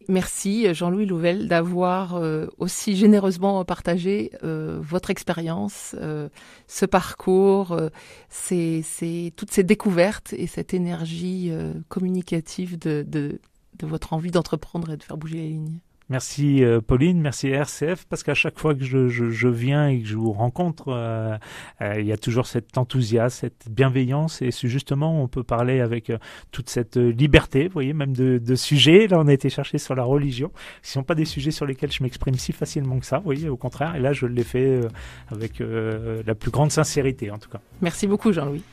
Merci Jean-Louis Louvel d'avoir aussi généreusement partagé votre expérience, ce parcours, toutes ces découvertes et cette énergie communicative de votre envie d'entreprendre et de faire bouger les lignes. Merci Pauline, merci RCF, parce qu'à chaque fois que je viens et que je vous rencontre, il y a toujours cet enthousiasme, cette bienveillance, et justement on peut parler avec toute cette liberté, vous voyez, même de sujets. Là on a été chercher sur la religion, ce ne sont pas des sujets sur lesquels je m'exprime si facilement que ça, vous voyez, au contraire, et là je l'ai fait avec la plus grande sincérité en tout cas. Merci beaucoup Jean-Louis.